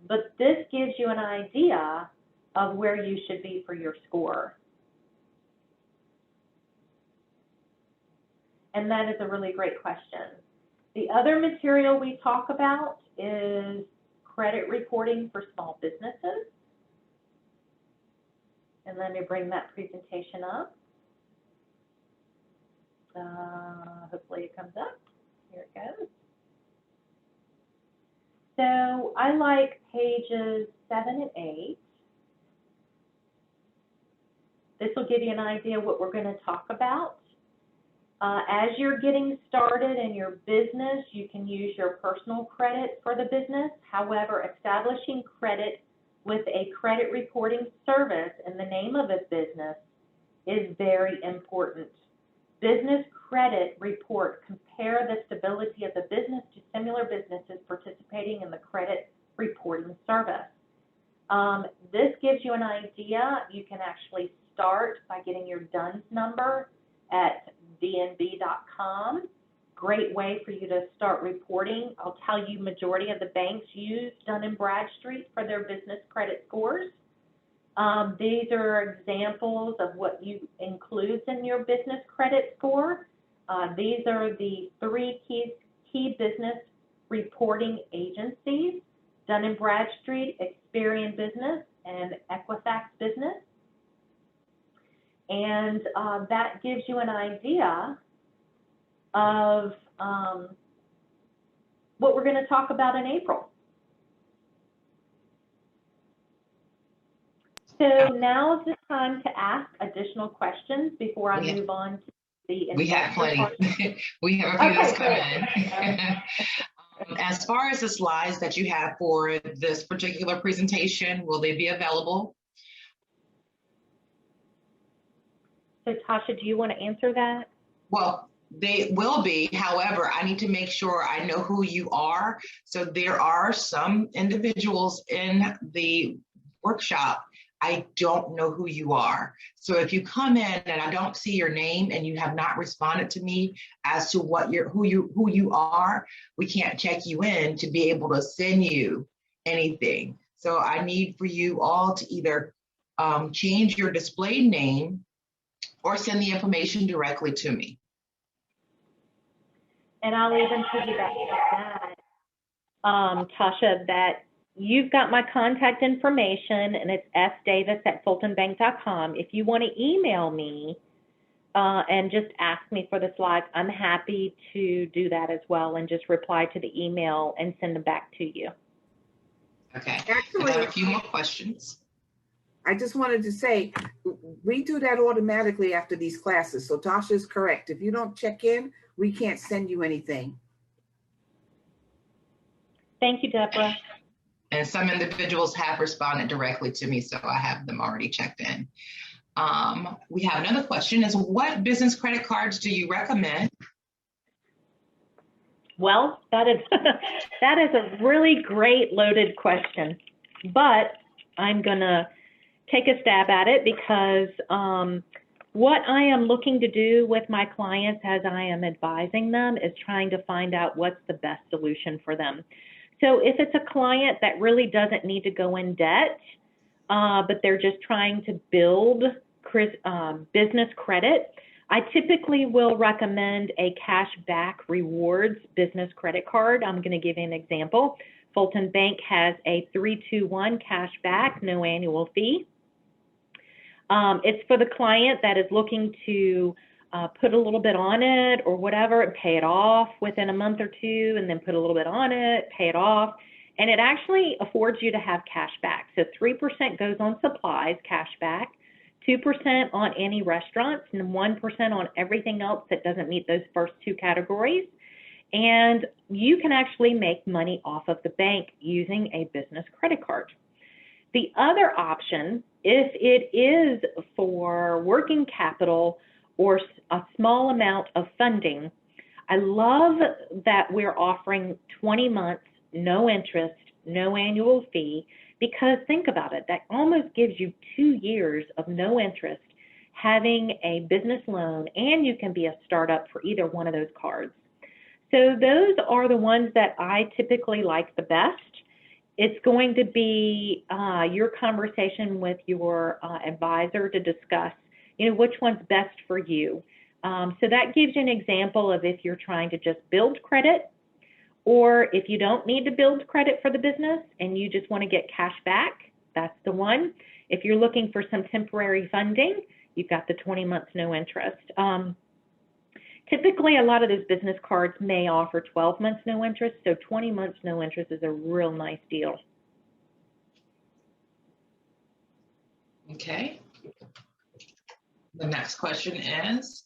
but this gives you an idea of where you should be for your score. And that is a really great question. The other material we talk about is credit reporting for small businesses. And let me bring that presentation up. Hopefully it comes up. Here it goes. So I like pages 7 and 8. This will give you an idea of what we're going to talk about. As you're getting started in your business, you can use your personal credit for the business. However, establishing credit with a credit reporting service in the name of a business is very important. Business credit report compare the stability of the business to similar businesses participating in the credit reporting service. This gives you an idea. You can actually start by getting your DUNS number at dnb.com. Great way for you to start reporting. I'll tell you, majority of the banks use Dun & Bradstreet for their business credit scores. These are examples of what you includes in your business credit score. These are the 3 key business reporting agencies: Dun & Bradstreet, Experian Business, and Equifax Business. And that gives you an idea of what we're going to talk about in April. So now is the time to ask additional questions before I move on to the We have plenty. We have a few that's coming. As far as the slides that you have for this particular presentation, will they be available? So Tasha, do you want to answer that? Well, they will be. However, I need to make sure I know who you are. So there are some individuals in the workshop I don't know who you are. So if you come in and I don't see your name and you have not responded to me as to who you are, we can't check you in to be able to send you anything. So I need for you all to either change your displayed name or send the information directly to me. And I'll even piggyback on that, Tasha, that you've got my contact information, and it's sdavis@fultonbank.com. If you want to email me and just ask me for the slides, I'm happy to do that as well and just reply to the email and send them back to you. Okay. Actually, I got a few more questions. I just wanted to say, we do that automatically after these classes. So Tasha is correct. If you don't check in, we can't send you anything. Thank you, Deborah. And some individuals have responded directly to me, so I have them already checked in. We have another question: is what business credit cards do you recommend? Well, that is a really great loaded question, but I'm gonna take a stab at it because what I am looking to do with my clients as I am advising them is trying to find out what's the best solution for them. So if it's a client that really doesn't need to go in debt, but they're just trying to build business credit, I typically will recommend a cash back rewards business credit card. I'm going to give you an example. Fulton Bank has a 3-2-1 cash back, no annual fee. It's for the client that is looking to put a little bit on it or whatever and pay it off within a month or two, and then put a little bit on it, pay it off. And it actually affords you to have cash back. So 3% goes on supplies, cash back, 2% on any restaurants, and 1% on everything else that doesn't meet those first two categories. And you can actually make money off of the bank using a business credit card. The other option, if it is for working capital or a small amount of funding, I love that we're offering 20 months, no interest, no annual fee, because think about it, that almost gives you 2 years of no interest having a business loan, and you can be a startup for either one of those cards. So those are the ones that I typically like the best. It's going to be your conversation with your advisor to discuss, which one's best for you. So that gives you an example of if you're trying to just build credit, or if you don't need to build credit for the business and you just want to get cash back, that's the one. If you're looking for some temporary funding, you've got the 20 months no interest. Typically, a lot of those business cards may offer 12 months no interest, so 20 months no interest is a real nice deal. Okay. The next question is,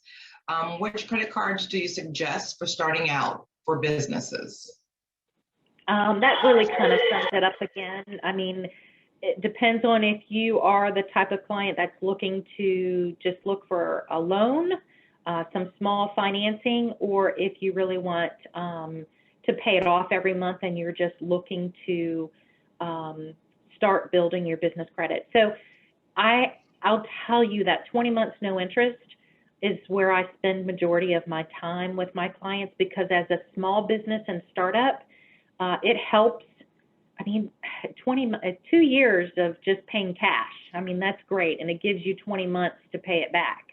which credit cards do you suggest for starting out for businesses? That really kind of sums it up again. I mean, it depends on if you are the type of client that's looking to just look for a loan, some small financing, or if you really want to pay it off every month and you're just looking to start building your business credit. So I'll tell you that 20 months no interest is where I spend majority of my time with my clients, because as a small business and startup, it helps. I mean, 2 years of just paying cash, I mean, that's great. And it gives you 20 months to pay it back,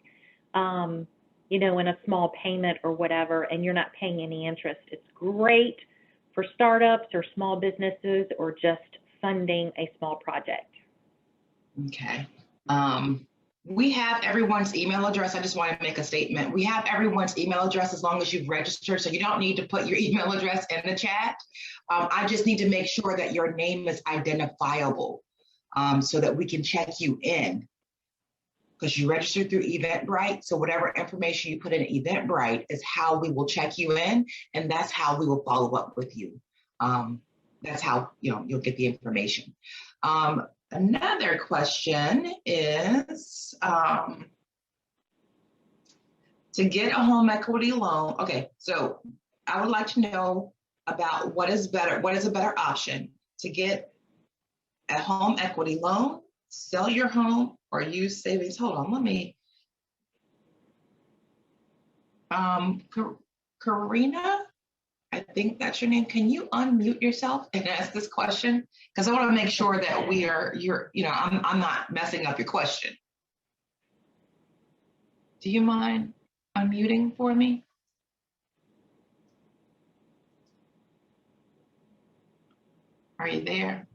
in a small payment or whatever, and you're not paying any interest. It's great for startups or small businesses or just funding a small project. Okay. We have everyone's email address. I just want to make a statement. We have everyone's email address as long as you've registered, so you don't need to put your email address in the chat. I just need to make sure that your name is identifiable so that we can check you in, because you registered through Eventbrite. So whatever information you put in Eventbrite is how we will check you in, and that's how we will follow up with you. That's how you'll get the information. Another question is to get a home equity loan. Okay, so I would like to know about what is a better option to get a home equity loan, sell your home, or use savings. Hold on, let me. Karina, I think that's your name. Can you unmute yourself and ask this question? Because I want to make sure that I'm not messing up your question. Do you mind unmuting for me? Are you there?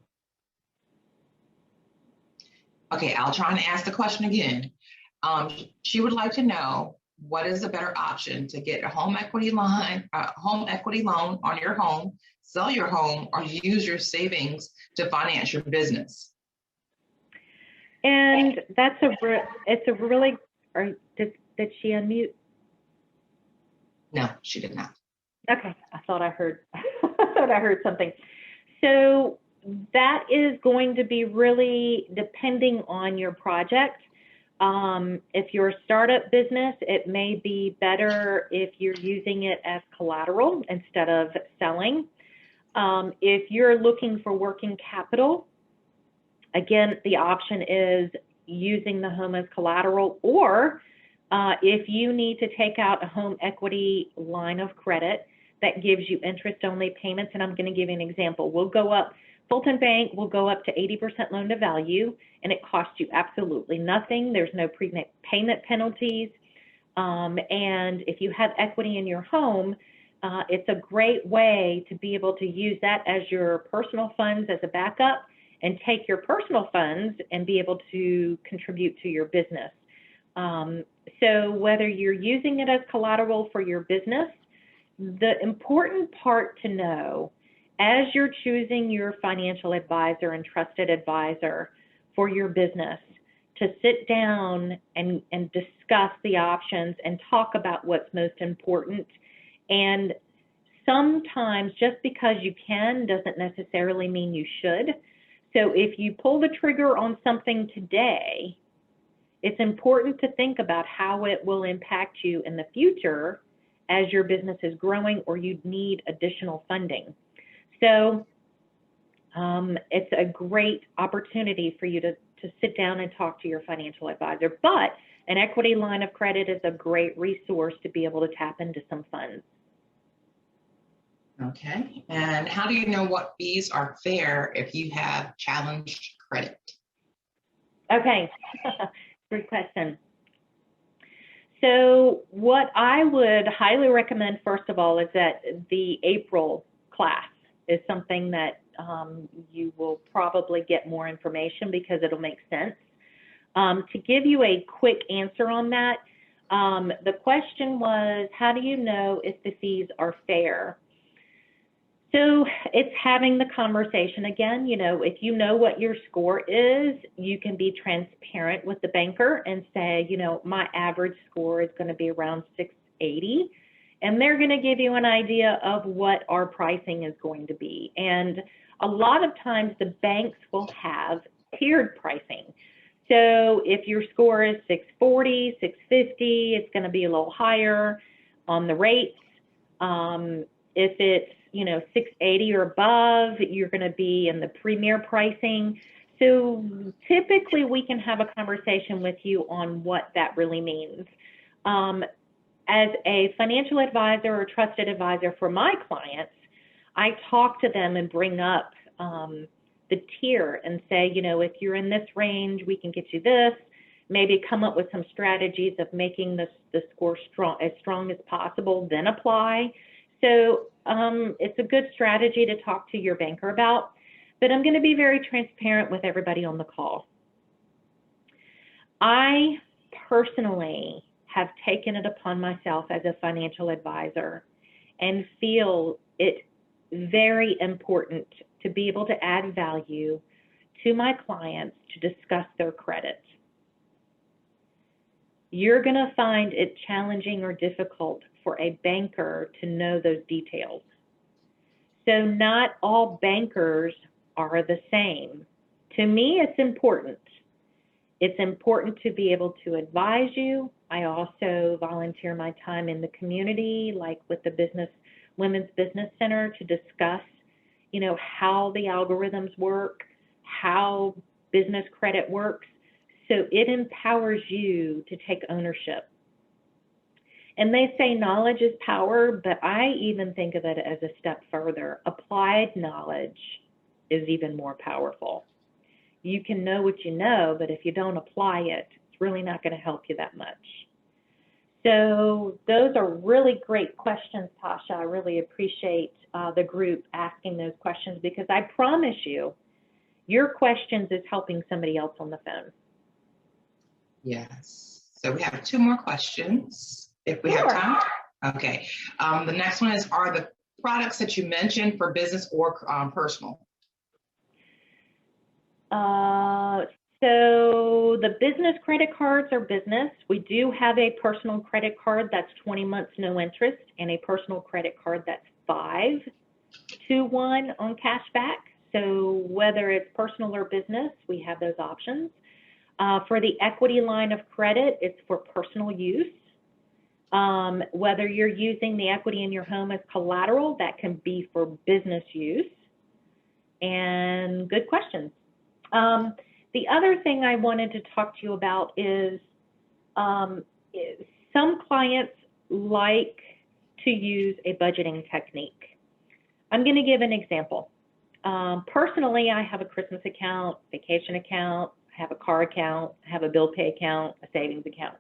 Okay, I'll try and ask the question again. She would like to know, what is a better option to get a home equity loan on your home, sell your home, or use your savings to finance your business? And did she unmute? No, she did not. Okay, I thought I heard something. So that is going to be really depending on your project. If you're a startup business, it may be better if you're using it as collateral instead of selling. If you're looking for working capital, again, the option is using the home as collateral, or if you need to take out a home equity line of credit that gives you interest-only payments, and I'm going to give you an example. Fulton Bank will go up to 80% loan to value, and it costs you absolutely nothing. There's no payment penalties. And if you have equity in your home, it's a great way to be able to use that as your personal funds as a backup, and take your personal funds and be able to contribute to your business. So whether you're using it as collateral for your business, the important part to know as you're choosing your financial advisor and trusted advisor for your business, to sit down and discuss the options and talk about what's most important. And sometimes just because you can doesn't necessarily mean you should. So if you pull the trigger on something today it's important to think about how it will impact you in the future as your business is growing or you need additional funding. So it's a great opportunity for you to sit down and talk to your financial advisor. But an equity line of credit is a great resource to be able to tap into some funds. Okay. And how do you know what fees are fair if you have challenged credit? Okay, great question. So what I would highly recommend, first of all, is that the April class is something that you will probably get more information because it'll make sense. To give you a quick answer on that, the question was, how do you know if the fees are fair? So it's having the conversation again. You know, if you know what your score is, you can be transparent with the banker and say, you know, my average score is going to be around 680. And they're going to give you an idea of what our pricing is going to be. And a lot of times the banks will have tiered pricing. So if your score is 640, 650, it's going to be a little higher on the rates. If it's, you know, 680 or above, you're going to be in the premier pricing. So typically we can have a conversation with you on what that really means. As a financial advisor or trusted advisor for my clients, I talk to them and bring up the tier and say, you know, if you're in this range, we can get you this. Maybe come up with some strategies of making the score as strong as possible, then apply. So it's a good strategy to talk to your banker about, but I'm going to be very transparent with everybody on the call. I personally have taken it upon myself as a financial advisor and feel it very important to be able to add value to my clients to discuss their credit. You're going to find it challenging or difficult for a banker to know those details. So not all bankers are the same. To me, it's important. It's important to be able to advise you. I also volunteer my time in the community, like with the Women's Business Center, to discuss, you know, how the algorithms work, how business credit works. So it empowers you to take ownership. And they say knowledge is power, but I even think of it as a step further. Applied knowledge is even more powerful. You can know what you know, but if you don't apply it, it's really not going to help you that much. So those are really great questions, Tasha. I really appreciate the group asking those questions because I promise you, your questions is helping somebody else on the phone. Yes. So we have two more questions, if we have time. Okay. The next one is, are the products that you mentioned for business or personal? So the business credit cards are business. We do have a personal credit card that's 20 months no interest and a personal credit card that's 5-to-1 on cash back. So whether it's personal or business, we have those options. For the equity line of credit, it's for personal use. Whether you're using the equity in your home as collateral, that can be for business use. And good questions. The other thing I wanted to talk to you about is some clients like to use a budgeting technique. I'm going to give an example. Personally, I have a Christmas account, vacation account, I have a car account, I have a bill pay account, a savings account.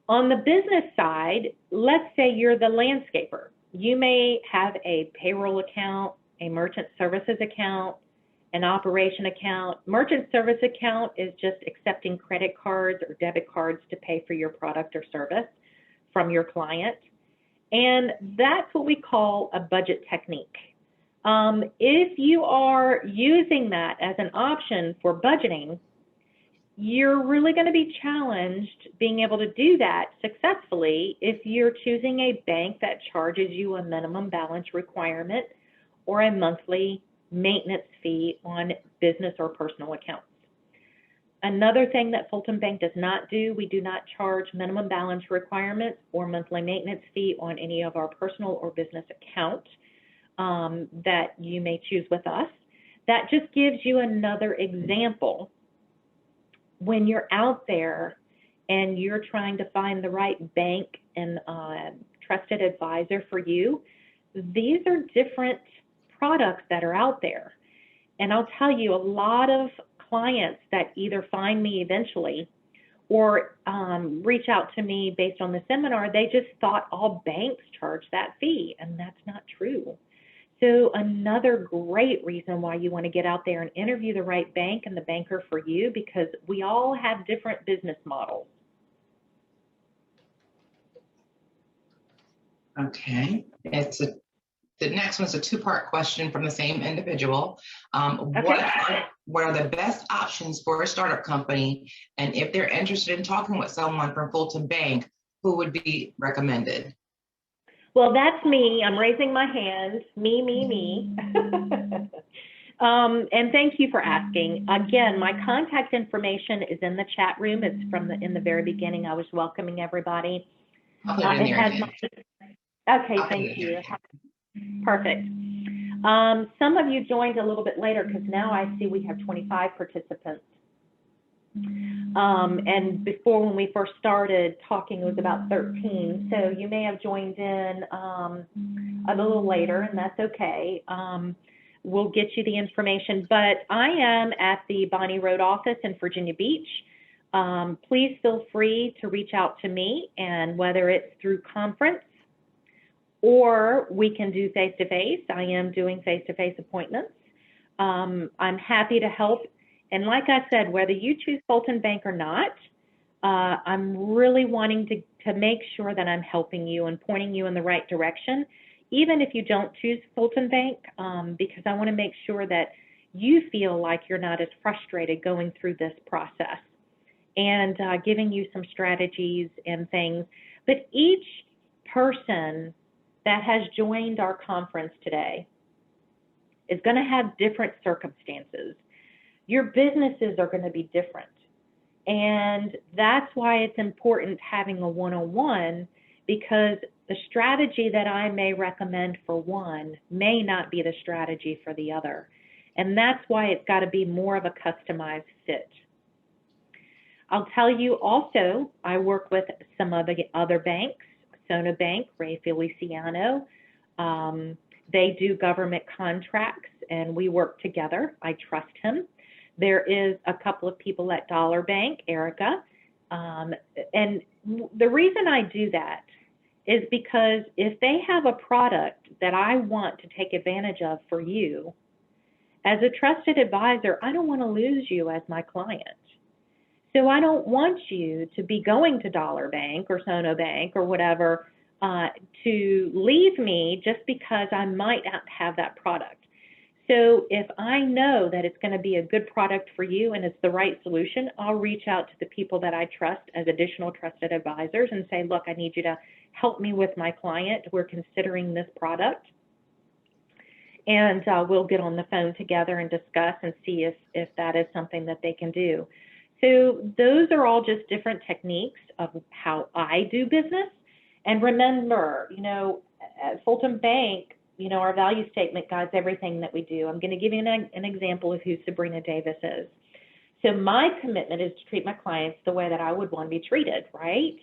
On the business side, let's say you're the landscaper. You may have a payroll account, a merchant services account, an operation account. Merchant service account is just accepting credit cards or debit cards to pay for your product or service from your client. And that's what we call a budget technique. If you are using that as an option for budgeting, you're really going to be challenged being able to do that successfully if you're choosing a bank that charges you a minimum balance requirement or a monthly maintenance fee on business or personal accounts. Another thing that Fulton Bank does not do, we do not charge minimum balance requirements or monthly maintenance fee on any of our personal or business accounts that you may choose with us. That just gives you another example. When you're out there and you're trying to find the right bank and trusted advisor for you, these are different products that are out there. And I'll tell you, a lot of clients that either find me eventually or reach out to me based on the seminar, they just thought all banks charge that fee, and that's not true. So another great reason why you want to get out there and interview the right bank and the banker for you, because we all have different business models. Okay, the next one's a two-part question from the same individual. What are the best options for a startup company? And if they're interested in talking with someone from Fulton Bank, who would be recommended? Well, that's me. I'm raising my hand. Me. And thank you for asking. Again, my contact information is in the chat room. It's in the very beginning. I was welcoming everybody. I'll put it in there again. Okay, thank you. Perfect. Some of you joined a little bit later because now I see we have 25 participants. And before, when we first started talking, it was about 13. So you may have joined in a little later, and that's okay. We'll get you the information. But I am at the Bonnie Road office in Virginia Beach. Please feel free to reach out to me, and whether it's through conference or we can do face-to-face. I am doing face-to-face appointments. I'm happy to help. And like I said, whether you choose Fulton Bank or not, I'm really wanting to make sure that I'm helping you and pointing you in the right direction, even if you don't choose Fulton Bank, because I want to make sure that you feel like you're not as frustrated going through this process, and giving you some strategies and things. But each person that has joined our conference today is going to have different circumstances. Your businesses are going to be different. And that's why it's important having a one-on-one, because the strategy that I may recommend for one may not be the strategy for the other. And that's why it's got to be more of a customized fit. I'll tell you also, I work with some of the other banks, Sona Bank, Ray Feliciano. They do government contracts, and we work together. I trust him. There is a couple of people at Dollar Bank, Erica. And the reason I do that is because if they have a product that I want to take advantage of for you, as a trusted advisor, I don't want to lose you as my client. So I don't want you to be going to Dollar Bank or Sona Bank or whatever to leave me just because I might not have that product. So if I know that it's going to be a good product for you and it's the right solution, I'll reach out to the people that I trust as additional trusted advisors and say, look, I need you to help me with my client. We're considering this product. And we'll get on the phone together and discuss and see if that is something that they can do. So those are all just different techniques of how I do business. And remember, at Fulton Bank, our value statement guides everything that we do. I'm going to give you an example of who Sabrina Davis is. So my commitment is to treat my clients the way that I would want to be treated, right?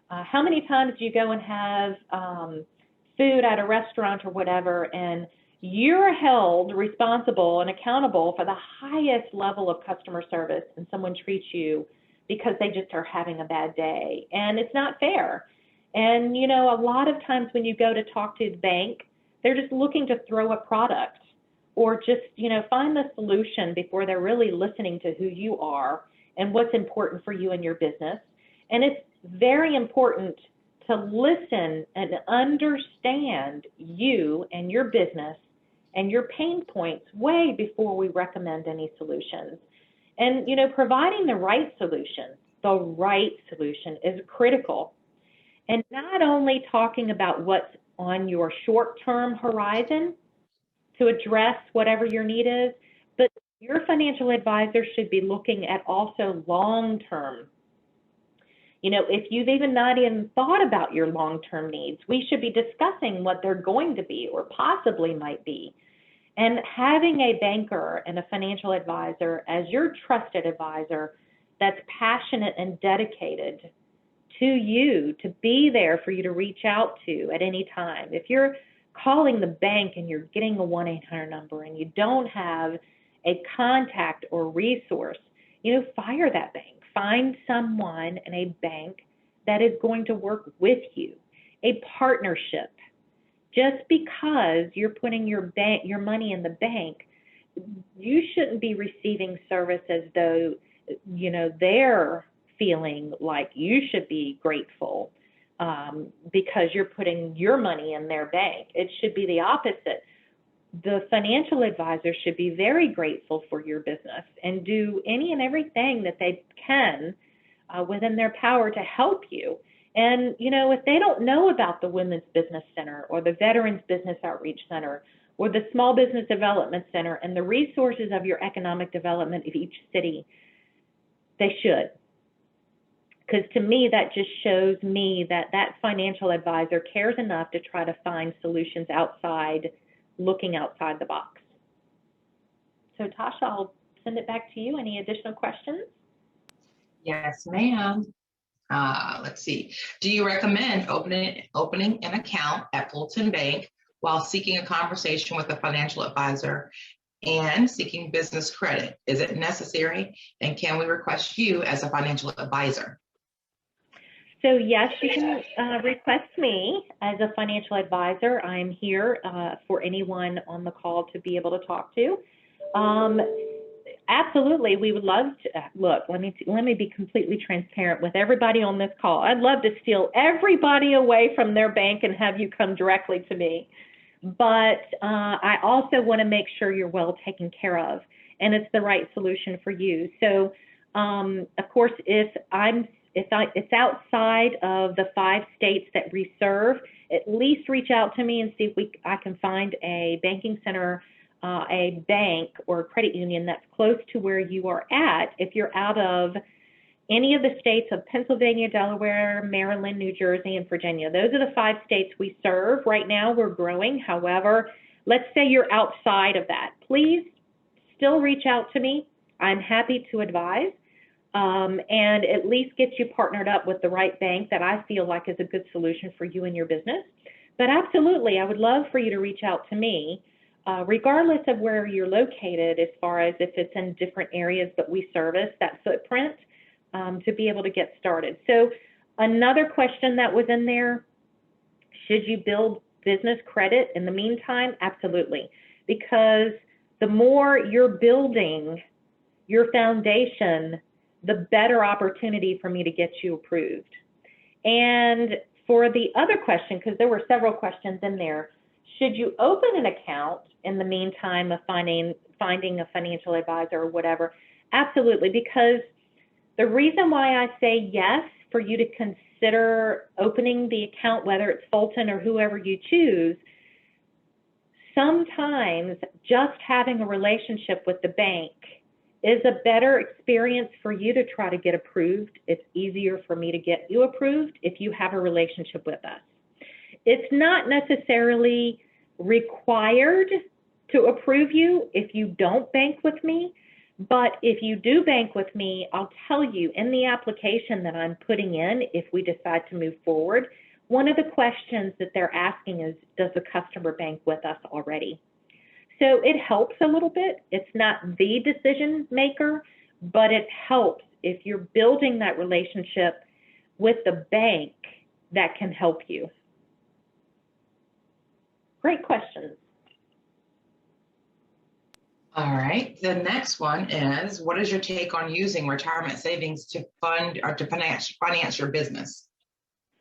How many times do you go and have food at a restaurant or whatever, and you're held responsible and accountable for the highest level of customer service, and someone treats you because they just are having a bad day, and it's not fair. And, a lot of times when you go to talk to the bank, they're just looking to throw a product or just, find the solution before they're really listening to who you are and what's important for you and your business. And it's very important to listen and understand you and your business and your pain points way before we recommend any solutions. And, providing the right solution is critical. And not only talking about what's on your short-term horizon to address whatever your need is, but Your financial advisor should be looking at also long-term. You know, if you've even not even thought about your long-term needs, we should be discussing what they're going to be or possibly might be. And having a banker and a financial advisor as your trusted advisor that's passionate and dedicated to you, to be there for you to reach out to at any time. If you're calling the bank and you're getting a 1-800 number and you don't have a contact or resource, you know, fire that bank. Find someone in a bank that is going to work with you, a partnership. Just because you're putting your money in the bank, you shouldn't be receiving service as though, you know, they're feeling like you should be grateful because you're putting your money in their bank. It should be the opposite. The financial advisor should be very grateful for your business and do any and everything that they can within their power to help you. And, you know, if they don't know about the Women's Business Center or the Veterans Business Outreach Center or the Small Business Development Center and the resources of your economic development of each city, they should. Because to me, that just shows me that that financial advisor cares enough to try to find solutions outside, looking outside the box. So Tasha, I'll send it back to you. Any additional questions? Yes, ma'am. Let's see. Do you recommend opening an account at Fulton Bank while seeking a conversation with a financial advisor and seeking business credit? Is it necessary? And can we request you as a financial advisor? So yes, you can request me as a financial advisor. I'm here for anyone on the call to be able to talk to. Absolutely, we would love to. Look, let me be completely transparent with everybody on this call. I'd love to steal everybody away from their bank and have you come directly to me. But I also want to make sure you're well taken care of and it's the right solution for you. So, of course, if it's outside of the 5 states that we serve, at least reach out to me and see if I can find a banking center, a bank or a credit union that's close to where you are at. If you're out of any of the states of Pennsylvania, Delaware, Maryland, New Jersey, and Virginia, those are the 5 states we serve. Right now, we're growing. However, let's say you're outside of that. Please still reach out to me. I'm happy to advise. And at least get you partnered up with the right bank that I feel like is a good solution for you and your business. But absolutely, I would love for you to reach out to me, regardless of where you're located, as far as if it's in different areas that we service, that footprint, to be able to get started. So another question that was in there, should you build business credit in the meantime? Absolutely, because the more you're building your foundation, the better opportunity for me to get you approved. And for the other question, because there were several questions in there, should you open an account in the meantime of finding a financial advisor or whatever? Absolutely, because the reason why I say yes for you to consider opening the account, whether it's Fulton or whoever you choose, sometimes just having a relationship with the bank is a better experience for you to try to get approved. It's easier for me to get you approved if you have a relationship with us. It's not necessarily required to approve you if you don't bank with me, but if you do bank with me, I'll tell you in the application that I'm putting in, if we decide to move forward, one of the questions that they're asking is, does the customer bank with us already? So it helps a little bit. It's not the decision maker, but it helps if you're building that relationship with the bank that can help you. Great questions. All right. The next one is, what is your take on using retirement savings to fund or to finance your business?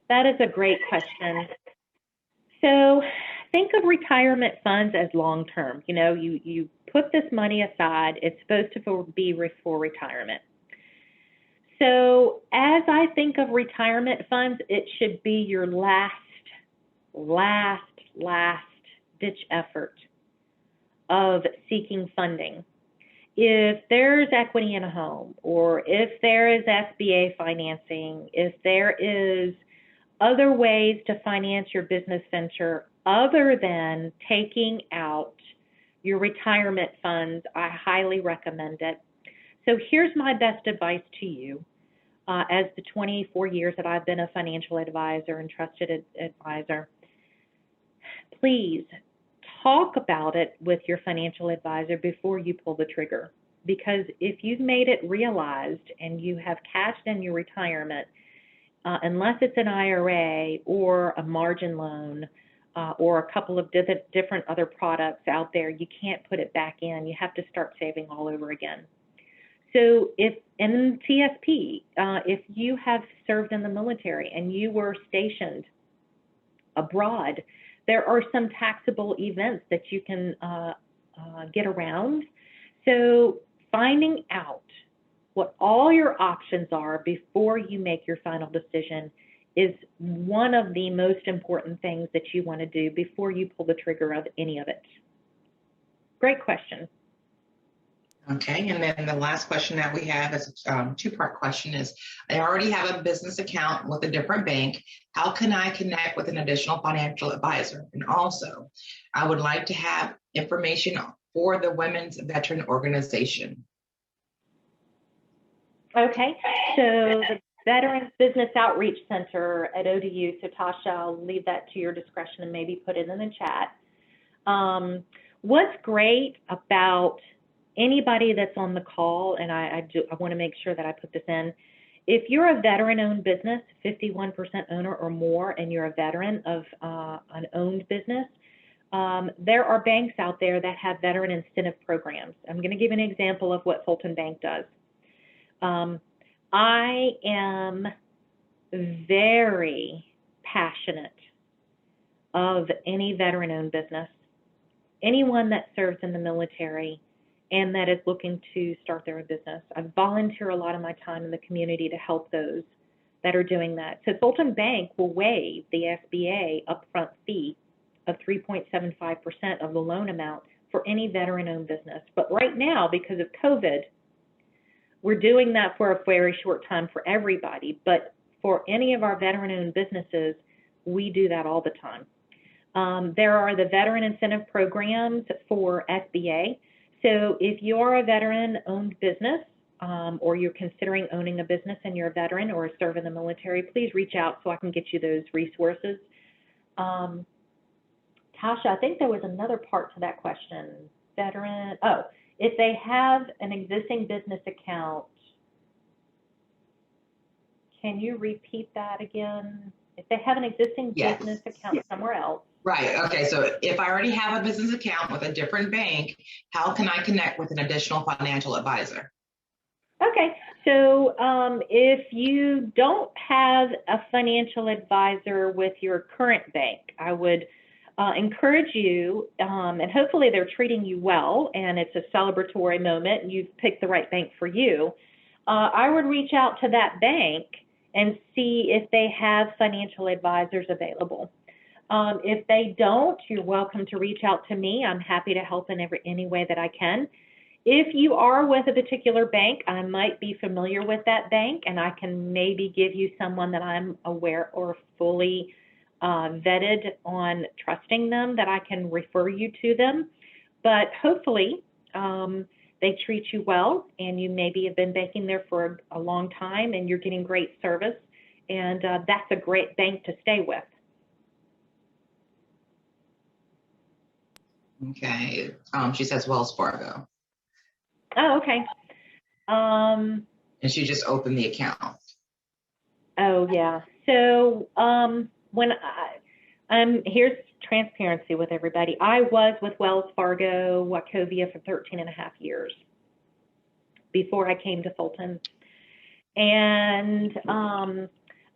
That is a great question. So think of retirement funds as long-term. You know, you put this money aside. It's supposed to be for retirement. So as I think of retirement funds, it should be your last ditch effort of seeking funding. if there's equity in a home, or if there is SBA financing, if there is other ways to finance your business venture other than taking out your retirement funds, I highly recommend it. So here's my best advice to you. As the 24 years that I've been a financial advisor and trusted advisor, please talk about it with your financial advisor before you pull the trigger. Because if you've made it realized and you have cashed in your retirement, unless it's an IRA or a margin loan or a couple of different other products out there, you can't put it back in. You have to start saving all over again. So if in TSP, if you have served in the military and you were stationed abroad, there are some taxable events that you can get around. So finding out what all your options are before you make your final decision is one of the most important things that you want to do before you pull the trigger of any of it. Great question. Okay, and then the last question that we have is a two-part question is, I already have a business account with a different bank. How can I connect with an additional financial advisor? And also, I would like to have information for the Women's Veteran Organization. Okay, so the Veterans Business Outreach Center at ODU, so Tasha, I'll leave that to your discretion and maybe put it in the chat. What's great about anybody that's on the call, and I want to make sure that I put this in, if you're a veteran-owned business, 51% owner or more, and you're a veteran of an owned business, there are banks out there that have veteran incentive programs. I'm going to give an example of what Fulton Bank does. I am very passionate of any veteran-owned business, anyone that serves in the military and that is looking to start their own business. I volunteer a lot of my time in the community to help those that are doing that. So Fulton Bank will waive the SBA upfront fee of 3.75% of the loan amount for any veteran-owned business. But right now, because of COVID, we're doing that for a very short time for everybody. But for any of our veteran-owned businesses, we do that all the time. There are the veteran incentive programs for SBA. So if you're a veteran-owned business or you're considering owning a business and you're a veteran or serve in the military, please reach out so I can get you those resources. Tasha, I think there was another part to that question. Veteran, oh, if they have an existing business account, can you repeat that again? If they have an existing business account somewhere else. Right. Okay. So if I already have a business account with a different bank, how can I connect with an additional financial advisor? Okay. So if you don't have a financial advisor with your current bank, I would encourage you, and hopefully they're treating you well and it's a celebratory moment and you've picked the right bank for you. I would reach out to that bank and see if they have financial advisors available. If they don't, you're welcome to reach out to me. I'm happy to help in any way that I can. If you are with a particular bank, I might be familiar with that bank and I can maybe give you someone that I'm aware or fully vetted on trusting them that I can refer you to them. But hopefully they treat you well and you maybe have been banking there for a long time and you're getting great service, and that's a great bank to stay with. Okay. She says Wells Fargo. Oh, okay. And she just opened the account. Oh, yeah. So when here's transparency with everybody. I was with Wells Fargo, Wachovia for 13 and a half years before I came to Fulton. And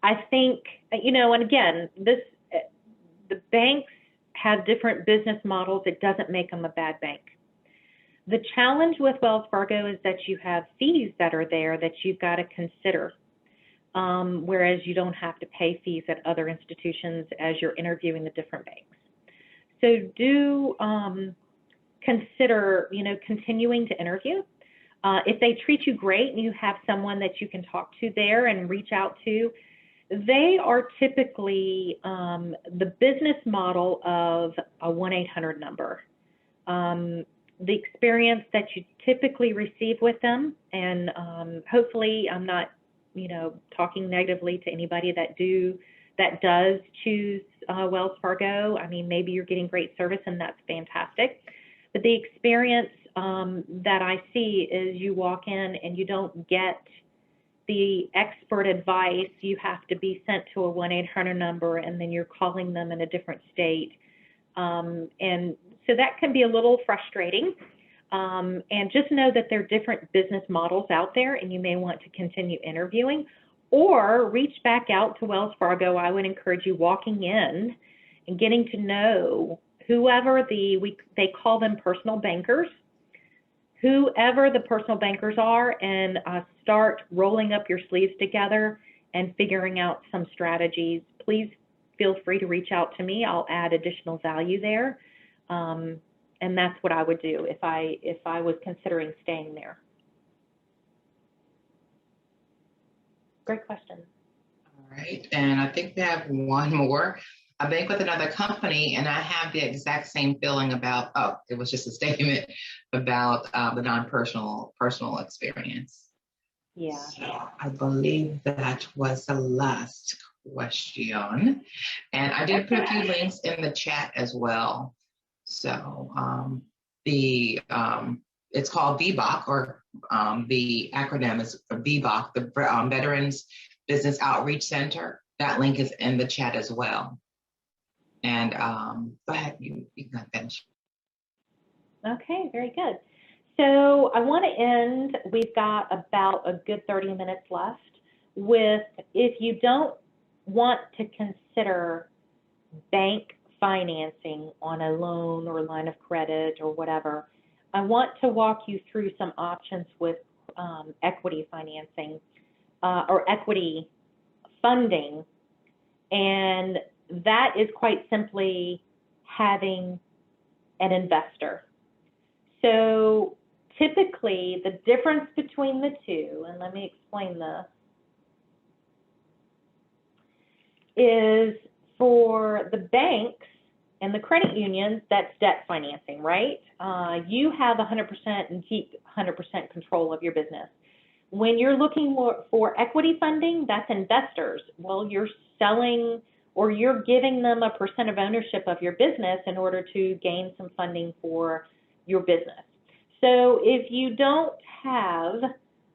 I think, and again, the banks have different business models. It doesn't make them a bad bank. The challenge with Wells Fargo is that you have fees that are there that you've got to consider, whereas you don't have to pay fees at other institutions as you're interviewing the different banks. So do consider, continuing to interview. If they treat you great and you have someone that you can talk to there and reach out to, they are typically the business model of a 1-800 number. The experience that you typically receive with them, and hopefully I'm not, talking negatively to anybody that does choose Wells Fargo. I mean, maybe you're getting great service and that's fantastic. But the experience that I see is you walk in and you don't get the expert advice. You have to be sent to a 1-800 number, and then you're calling them in a different state. And so that can be a little frustrating. And just know that there are different business models out there, and you may want to continue interviewing or reach back out to Wells Fargo. I would encourage you walking in and getting to know whoever they call them personal bankers, whoever the personal bankers are, and start rolling up your sleeves together and figuring out some strategies. Please feel free to reach out to me. I'll add additional value there. And that's what I would do if I was considering staying there. Great question. All right, and I think we have one more. I bank with another company, and I have the exact same feeling about, it was just a statement about the personal experience. Yeah. So I believe that was the last question. And I did put a few links in the chat as well. So it's called VBOC, or the acronym is VBOC, the Veterans Business Outreach Center. That link is in the chat as well. And go ahead, you can finish. Okay, very good. So I want to end, we've got about a good 30 minutes left, with, if you don't want to consider bank financing on a loan or line of credit or whatever, I want to walk you through some options with equity financing or equity funding. And that is quite simply having an investor. So typically the difference between the two, and let me explain this, is for the banks and the credit unions, that's debt financing, right? You have 100% and keep 100% control of your business. When you're looking for equity funding, that's investors. Well, you're selling, or you're giving them a percent of ownership of your business in order to gain some funding for your business. So if you don't have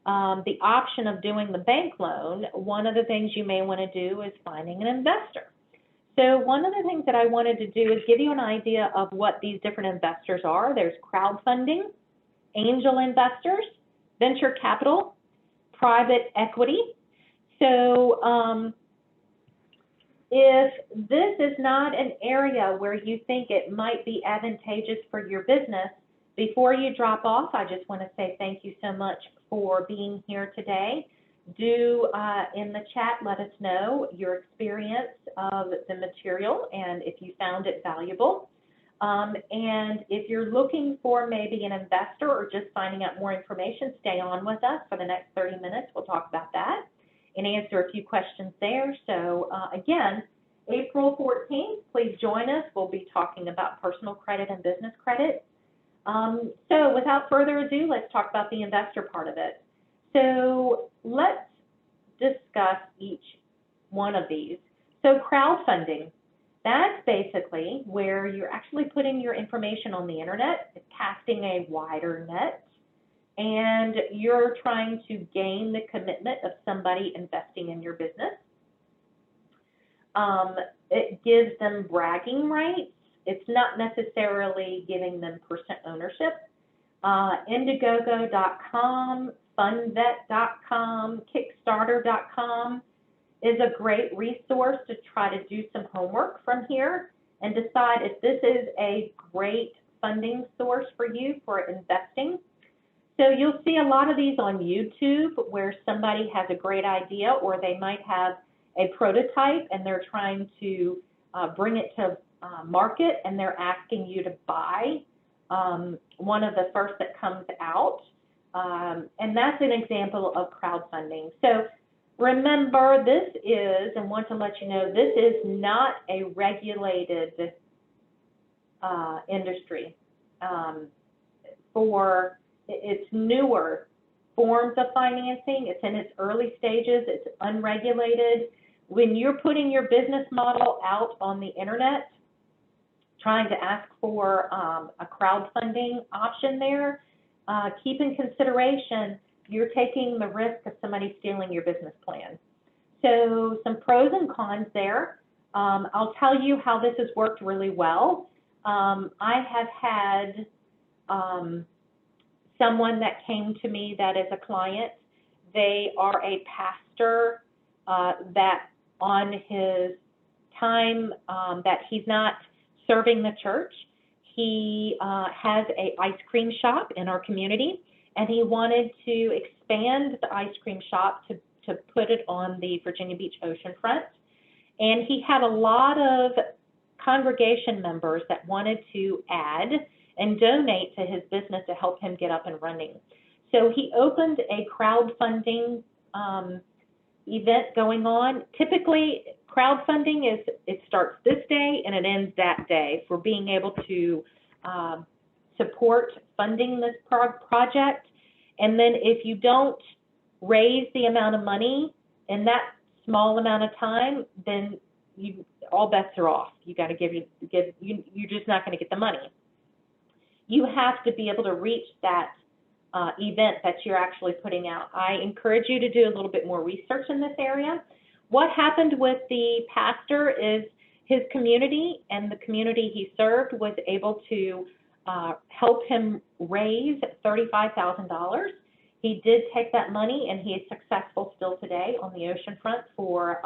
the option of doing the bank loan, one of the things you may want to do is finding an investor. So one of the things that I wanted to do is give you an idea of what these different investors are. There's crowdfunding, angel investors, venture capital, private equity. So if this is not an area where you think it might be advantageous for your business, before you drop off, I just want to say thank you so much for being here today. Do in the chat let us know your experience of the material and if you found it valuable. And if you're looking for maybe an investor or just finding out more information, stay on with us for the next 30 minutes. We'll talk about that and answer a few questions there. So again, April 14th, please join us. We'll be talking about personal credit and business credit. So without further ado, let's talk about the investor part of it. So let's discuss each one of these. So crowdfunding, that's basically where you're actually putting your information on the internet, casting a wider net, and you're trying to gain the commitment of somebody investing in your business. It gives them bragging rights. It's not necessarily giving them percent ownership. Indiegogo.com, fundvet.com, kickstarter.com is a great resource to try to do some homework from here and decide if this is a great funding source for you for investing. So you'll see a lot of these on YouTube where somebody has a great idea, or they might have a prototype and they're trying to bring it to market, and they're asking you to buy one of the first that comes out. And that's an example of crowdfunding. So remember, this is, and want to let you know, this is not a regulated industry. It's newer forms of financing. It's in its early stages. It's unregulated. When you're putting your business model out on the internet, trying to ask for a crowdfunding option there, keep in consideration you're taking the risk of somebody stealing your business plan. So some pros and cons there. I'll tell you how this has worked really well. I have had someone that came to me that is a client. They are a pastor that on his time that he's not serving the church, he has an ice cream shop in our community, and he wanted to expand the ice cream shop to put it on the Virginia Beach oceanfront. And he had a lot of congregation members that wanted to add and donate to his business to help him get up and running. So he opened a crowdfunding event going on. Typically, crowdfunding is, it starts this day and it ends that day for being able to support funding this project. And then if you don't raise the amount of money in that small amount of time, then all bets are off. You got to you're just not going to get the money. You have to be able to reach that event that you're actually putting out. I encourage you to do a little bit more research in this area. What happened with the pastor is his community and the community he served was able to help him raise $35,000. He did take that money, and he is successful still today on the oceanfront for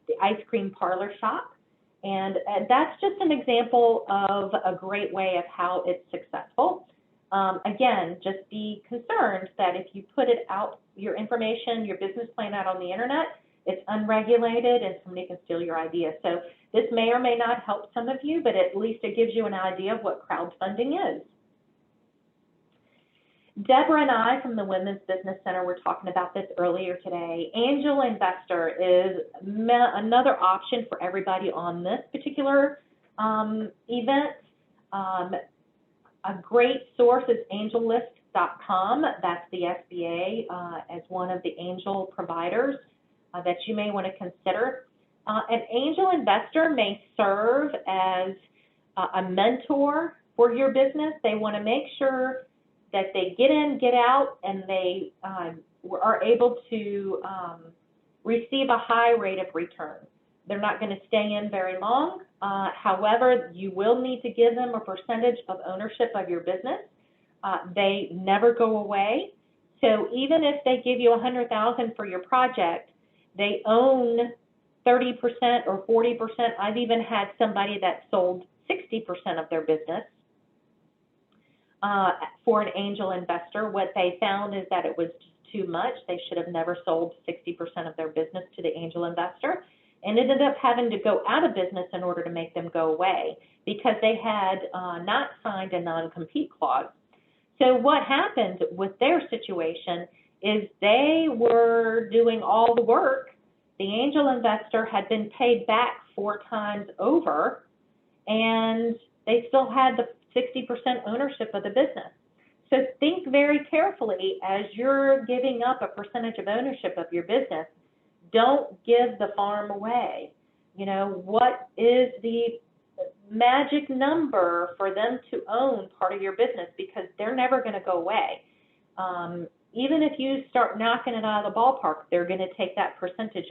the ice cream parlor shop. And that's just an example of a great way of how it's successful. Again, just be concerned that if you put it out, your information, your business plan out on the internet, it's unregulated and somebody can steal your idea. So this may or may not help some of you, but at least it gives you an idea of what crowdfunding is. Deborah and I from the Women's Business Center were talking about this earlier today. Angel investor is another option for everybody on this particular event. A great source is angellist.com. That's the SBA as one of the angel providers that you may want to consider. An angel investor may serve as a mentor for your business. They want to make sure that they get in, get out, and they are able to receive a high rate of return. They're not going to stay in very long. However, you will need to give them a percentage of ownership of your business. They never go away. So even if they give you $100,000 for your project, they own 30% or 40%. I've even had somebody that sold 60% of their business for an angel investor. What they found is that it was just too much. They should have never sold 60% of their business to the angel investor, and ended up having to go out of business in order to make them go away because they had not signed a non-compete clause. So what happened with their situation is they were doing all the work. The angel investor had been paid back 4 times over, and they still had the 60% ownership of the business. So think very carefully as you're giving up a percentage of ownership of your business. Don't give the farm away. You know, what is the magic number for them to own part of your business, because they're never going to go away. Even if you start knocking it out of the ballpark, they're going to take that percentage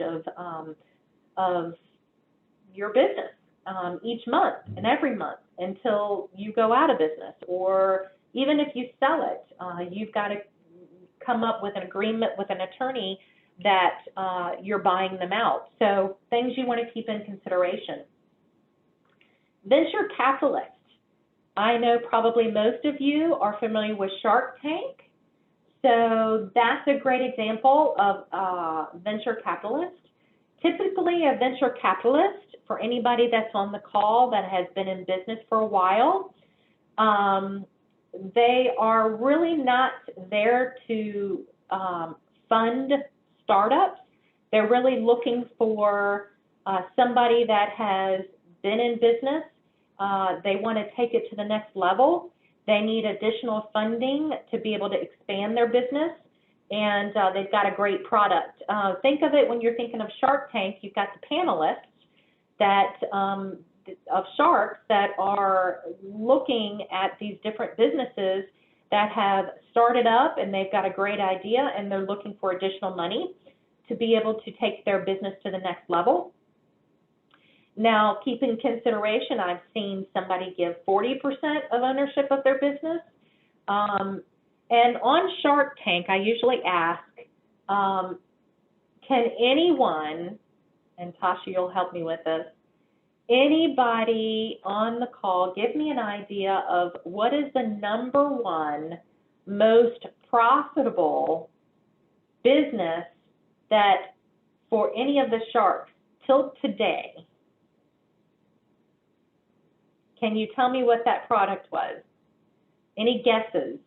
of your business each month and every month until you go out of business. Or even if you sell it, you've got to come up with an agreement with an attorney that you're buying them out. So things you want to keep in consideration. Venture capitalist. I know probably most of you are familiar with Shark Tank. So that's a great example of venture capitalist. Typically a venture capitalist, for anybody that's on the call that has been in business for a while, they are really not there to fund startups. They're really looking for somebody that has been in business. They want to take it to the next level. They need additional funding to be able to expand their business, and they've got a great product. Think of it when you're thinking of Shark Tank, you've got the panelists that of sharks that are looking at these different businesses that have started up and they've got a great idea and they're looking for additional money to be able to take their business to the next level. Now, keep in consideration, I've seen somebody give 40% of ownership of their business. And on Shark Tank, I usually ask, can anyone, and Tasha, you'll help me with this, anybody on the call give me an idea of what is the #1 most profitable business that for any of the sharks till today? Can you tell me what that product was? Any guesses?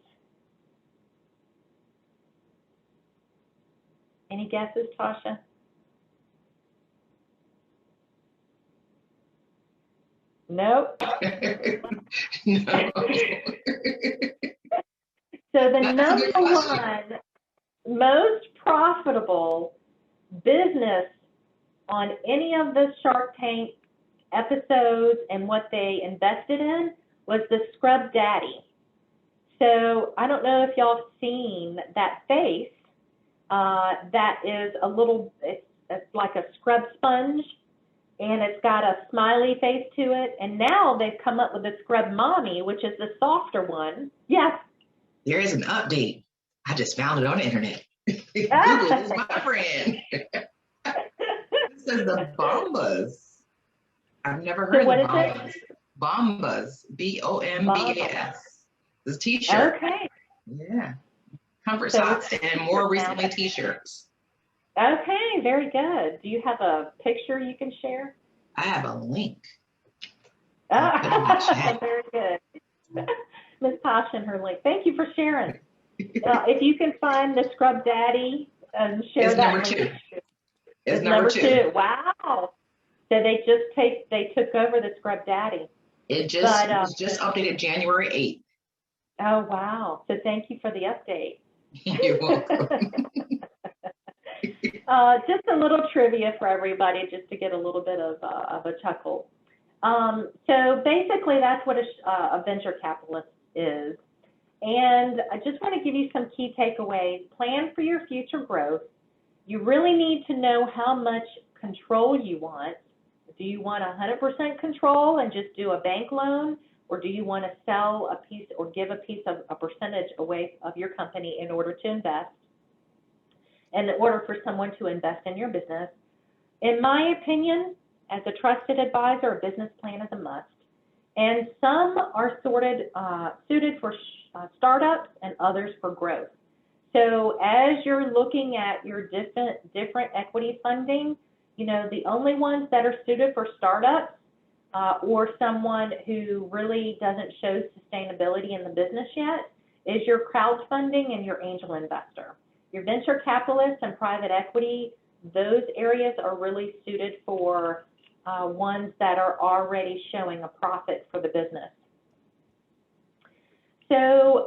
Any guesses, Tasha? Nope. No. So the That's a good #1 most profitable business on any of the Shark Tank episodes and what they invested in was the Scrub Daddy. So I don't know if y'all have seen that face. That is a little, it's like a scrub sponge, and it's got a smiley face to it. And now they've come up with the Scrub Mommy, which is the softer one. Yes. There is an update. I just found it on the internet. Google is my friend. This is the Bombas. I've never heard what of is Bombas. it? Bombas. Bombas. This t-shirt. Okay. Yeah. Comfort So socks and more recently t-shirts. Okay, very good. Do you have a picture you can share? I have a link. I'll put it in the chat. Very good. Ms. Tasha and her link. Thank you for sharing. If you can find the Scrub Daddy and share It's that number link. 2. It's number 2. Wow. So they took over the Scrub Daddy. It was just updated January 8th. Oh, wow. So thank you for the update. You're welcome. Just a little trivia for everybody, just to get a little bit of a chuckle. So basically, that's what a venture capitalist is. And I just want to give you some key takeaways. Plan for your future growth. You really need to know how much control you want. Do you want 100% control and just do a bank loan? Or do you want to sell a piece or give a percentage away of your company in order to invest? And in order for someone to invest in your business, in my opinion, as a trusted advisor, a business plan is a must. And some are suited for startups and others for growth. So as you're looking at your different equity funding, you know, the only ones that are suited for startups or someone who really doesn't show sustainability in the business yet is your crowdfunding and your angel investor. Your venture capitalists and private equity, those areas are really suited for ones that are already showing a profit for the business. So,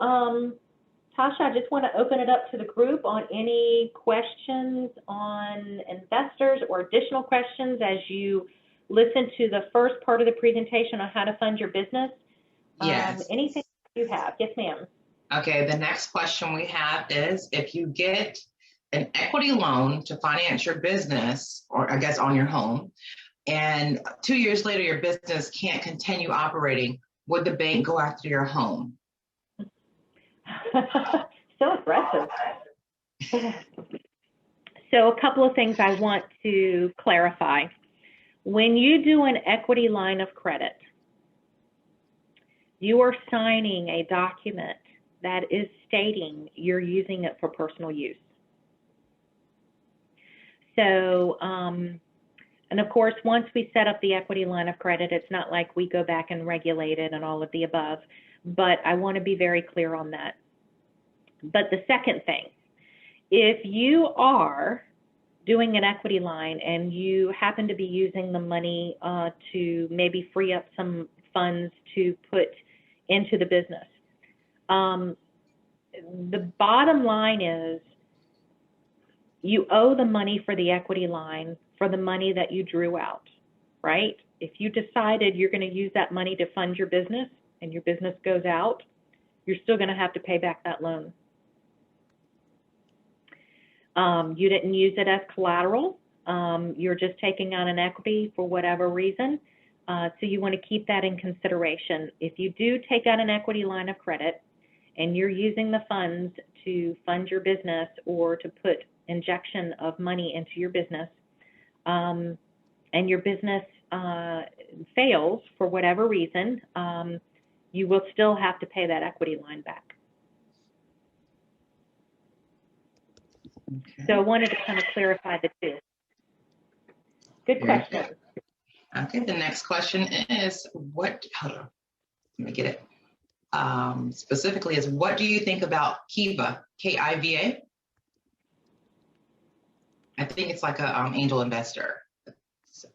Tasha, I just want to open it up to the group on any questions on investors or additional questions as you listen to the first part of the presentation on how to fund your business. Yes. Anything you have? Yes, ma'am. Okay, the next question we have is, if you get an equity loan to finance your business, or I guess on your home, and 2 years later your business can't continue operating, would the bank go after your home? So aggressive. So a couple of things I want to clarify. When you do an equity line of credit, you are signing a document that is stating you're using it for personal use. So, and of course, once we set up the equity line of credit, it's not like we go back and regulate it and all of the above. but I want to be very clear on that. But the second thing, if you are doing an equity line and you happen to be using the money to maybe free up some funds to put into the business, the bottom line is you owe the money for the equity line for the money that you drew out, right? If you decided you're going to use that money to fund your business and your business goes out, you're still going to have to pay back that loan. You didn't use it as collateral. You're just taking on an equity for whatever reason. So you want to keep that in consideration. If you do take out an equity line of credit and you're using the funds to fund your business or to put injection of money into your business, and your business fails for whatever reason, you will still have to pay that equity line back. Okay. So I wanted to kind of clarify the two. Good question. Okay, the next question is hold on, let me get it. Specifically is, what do you think about Kiva, K-I-V-A? I think it's like a angel investor.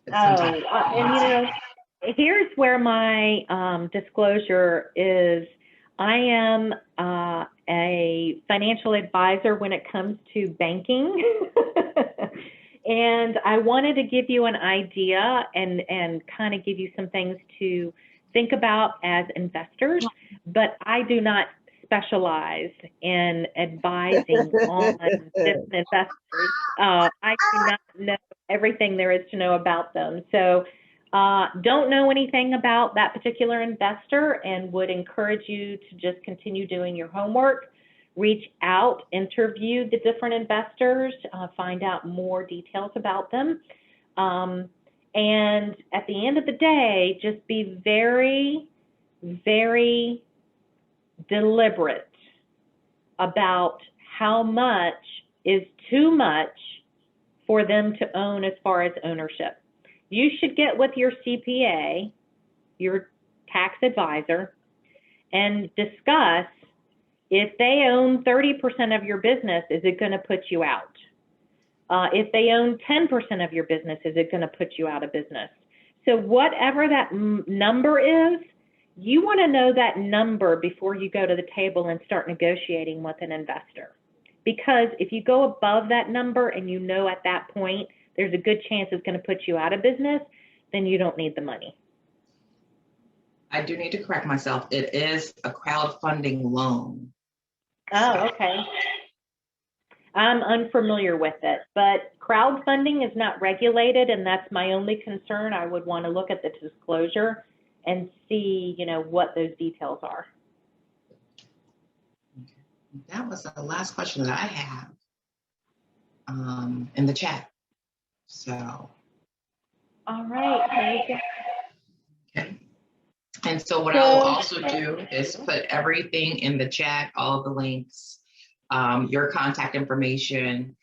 And here's where my disclosure is. I am a financial advisor when it comes to banking. And I wanted to give you an idea and kind of give you some things to think about as investors, but I do not specialize in advising on different investors. I do not know everything there is to know about them. So don't know anything about that particular investor and would encourage you to just continue doing your homework. Reach out, interview the different investors, find out more details about them. And at the end of the day, just be very, very deliberate about how much is too much for them to own as far as ownership. You should get with your CPA, your tax advisor, and discuss if they own 30% of your business, is it going to put you out? If they own 10% of your business, is it going to put you out of business? So whatever that number is, you want to know that number before you go to the table and start negotiating with an investor. Because if you go above that number and you know at that point there's a good chance it's going to put you out of business, then you don't need the money. I do need to correct myself. It is a crowdfunding loan. Oh, okay. I'm unfamiliar with it, but crowdfunding is not regulated, and that's my only concern. I would want to look at the disclosure and see, what those details are. That was the last question that I have in the chat. So. All right. Very good. Okay. And so what I'll also do is put everything in the chat, all of the links, your contact information,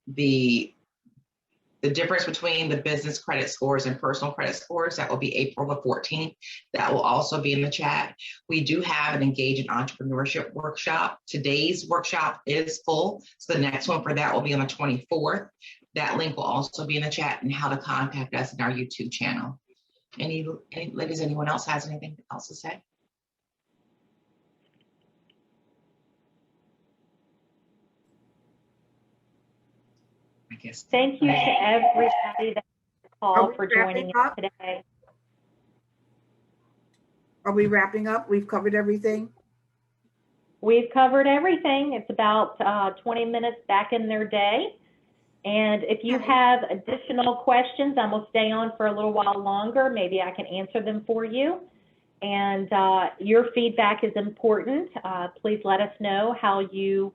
the difference between the business credit scores and personal credit scores. That will be April the 14th. That will also be in the chat. We do have an Engage in Entrepreneurship workshop. Today's workshop is full, so the next one for that will be on the 24th. That link will also be in the chat, and how to contact us in our YouTube channel. Any ladies, anyone else has anything else to say? I guess. Thank you to everybody that called for joining us today. Are we wrapping up? We've covered everything? We've covered everything. It's about 20 minutes back in their day. And if you have additional questions, I'm going to stay on for a little while longer. Maybe I can answer them for you. And your feedback is important. Please let us know how you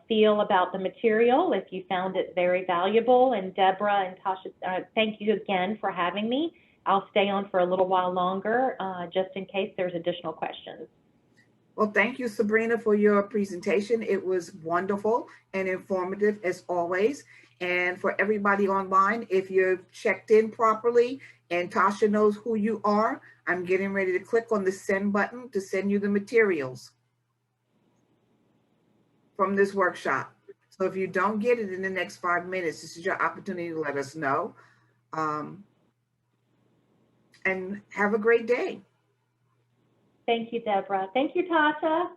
feel about the material, if you found it very valuable. And Deborah and Tasha, thank you again for having me. I'll stay on for a little while longer, just in case there's additional questions. Well, thank you, Sabrina, for your presentation. It was wonderful and informative as always. And for everybody online, if you've checked in properly And Tasha knows who you are. I'm getting ready to click on the send button to send you the materials from this workshop. So if you don't get it in the next 5 minutes, this is your opportunity to let us know. And have a great day. Thank you, Deborah. Thank you, Tasha.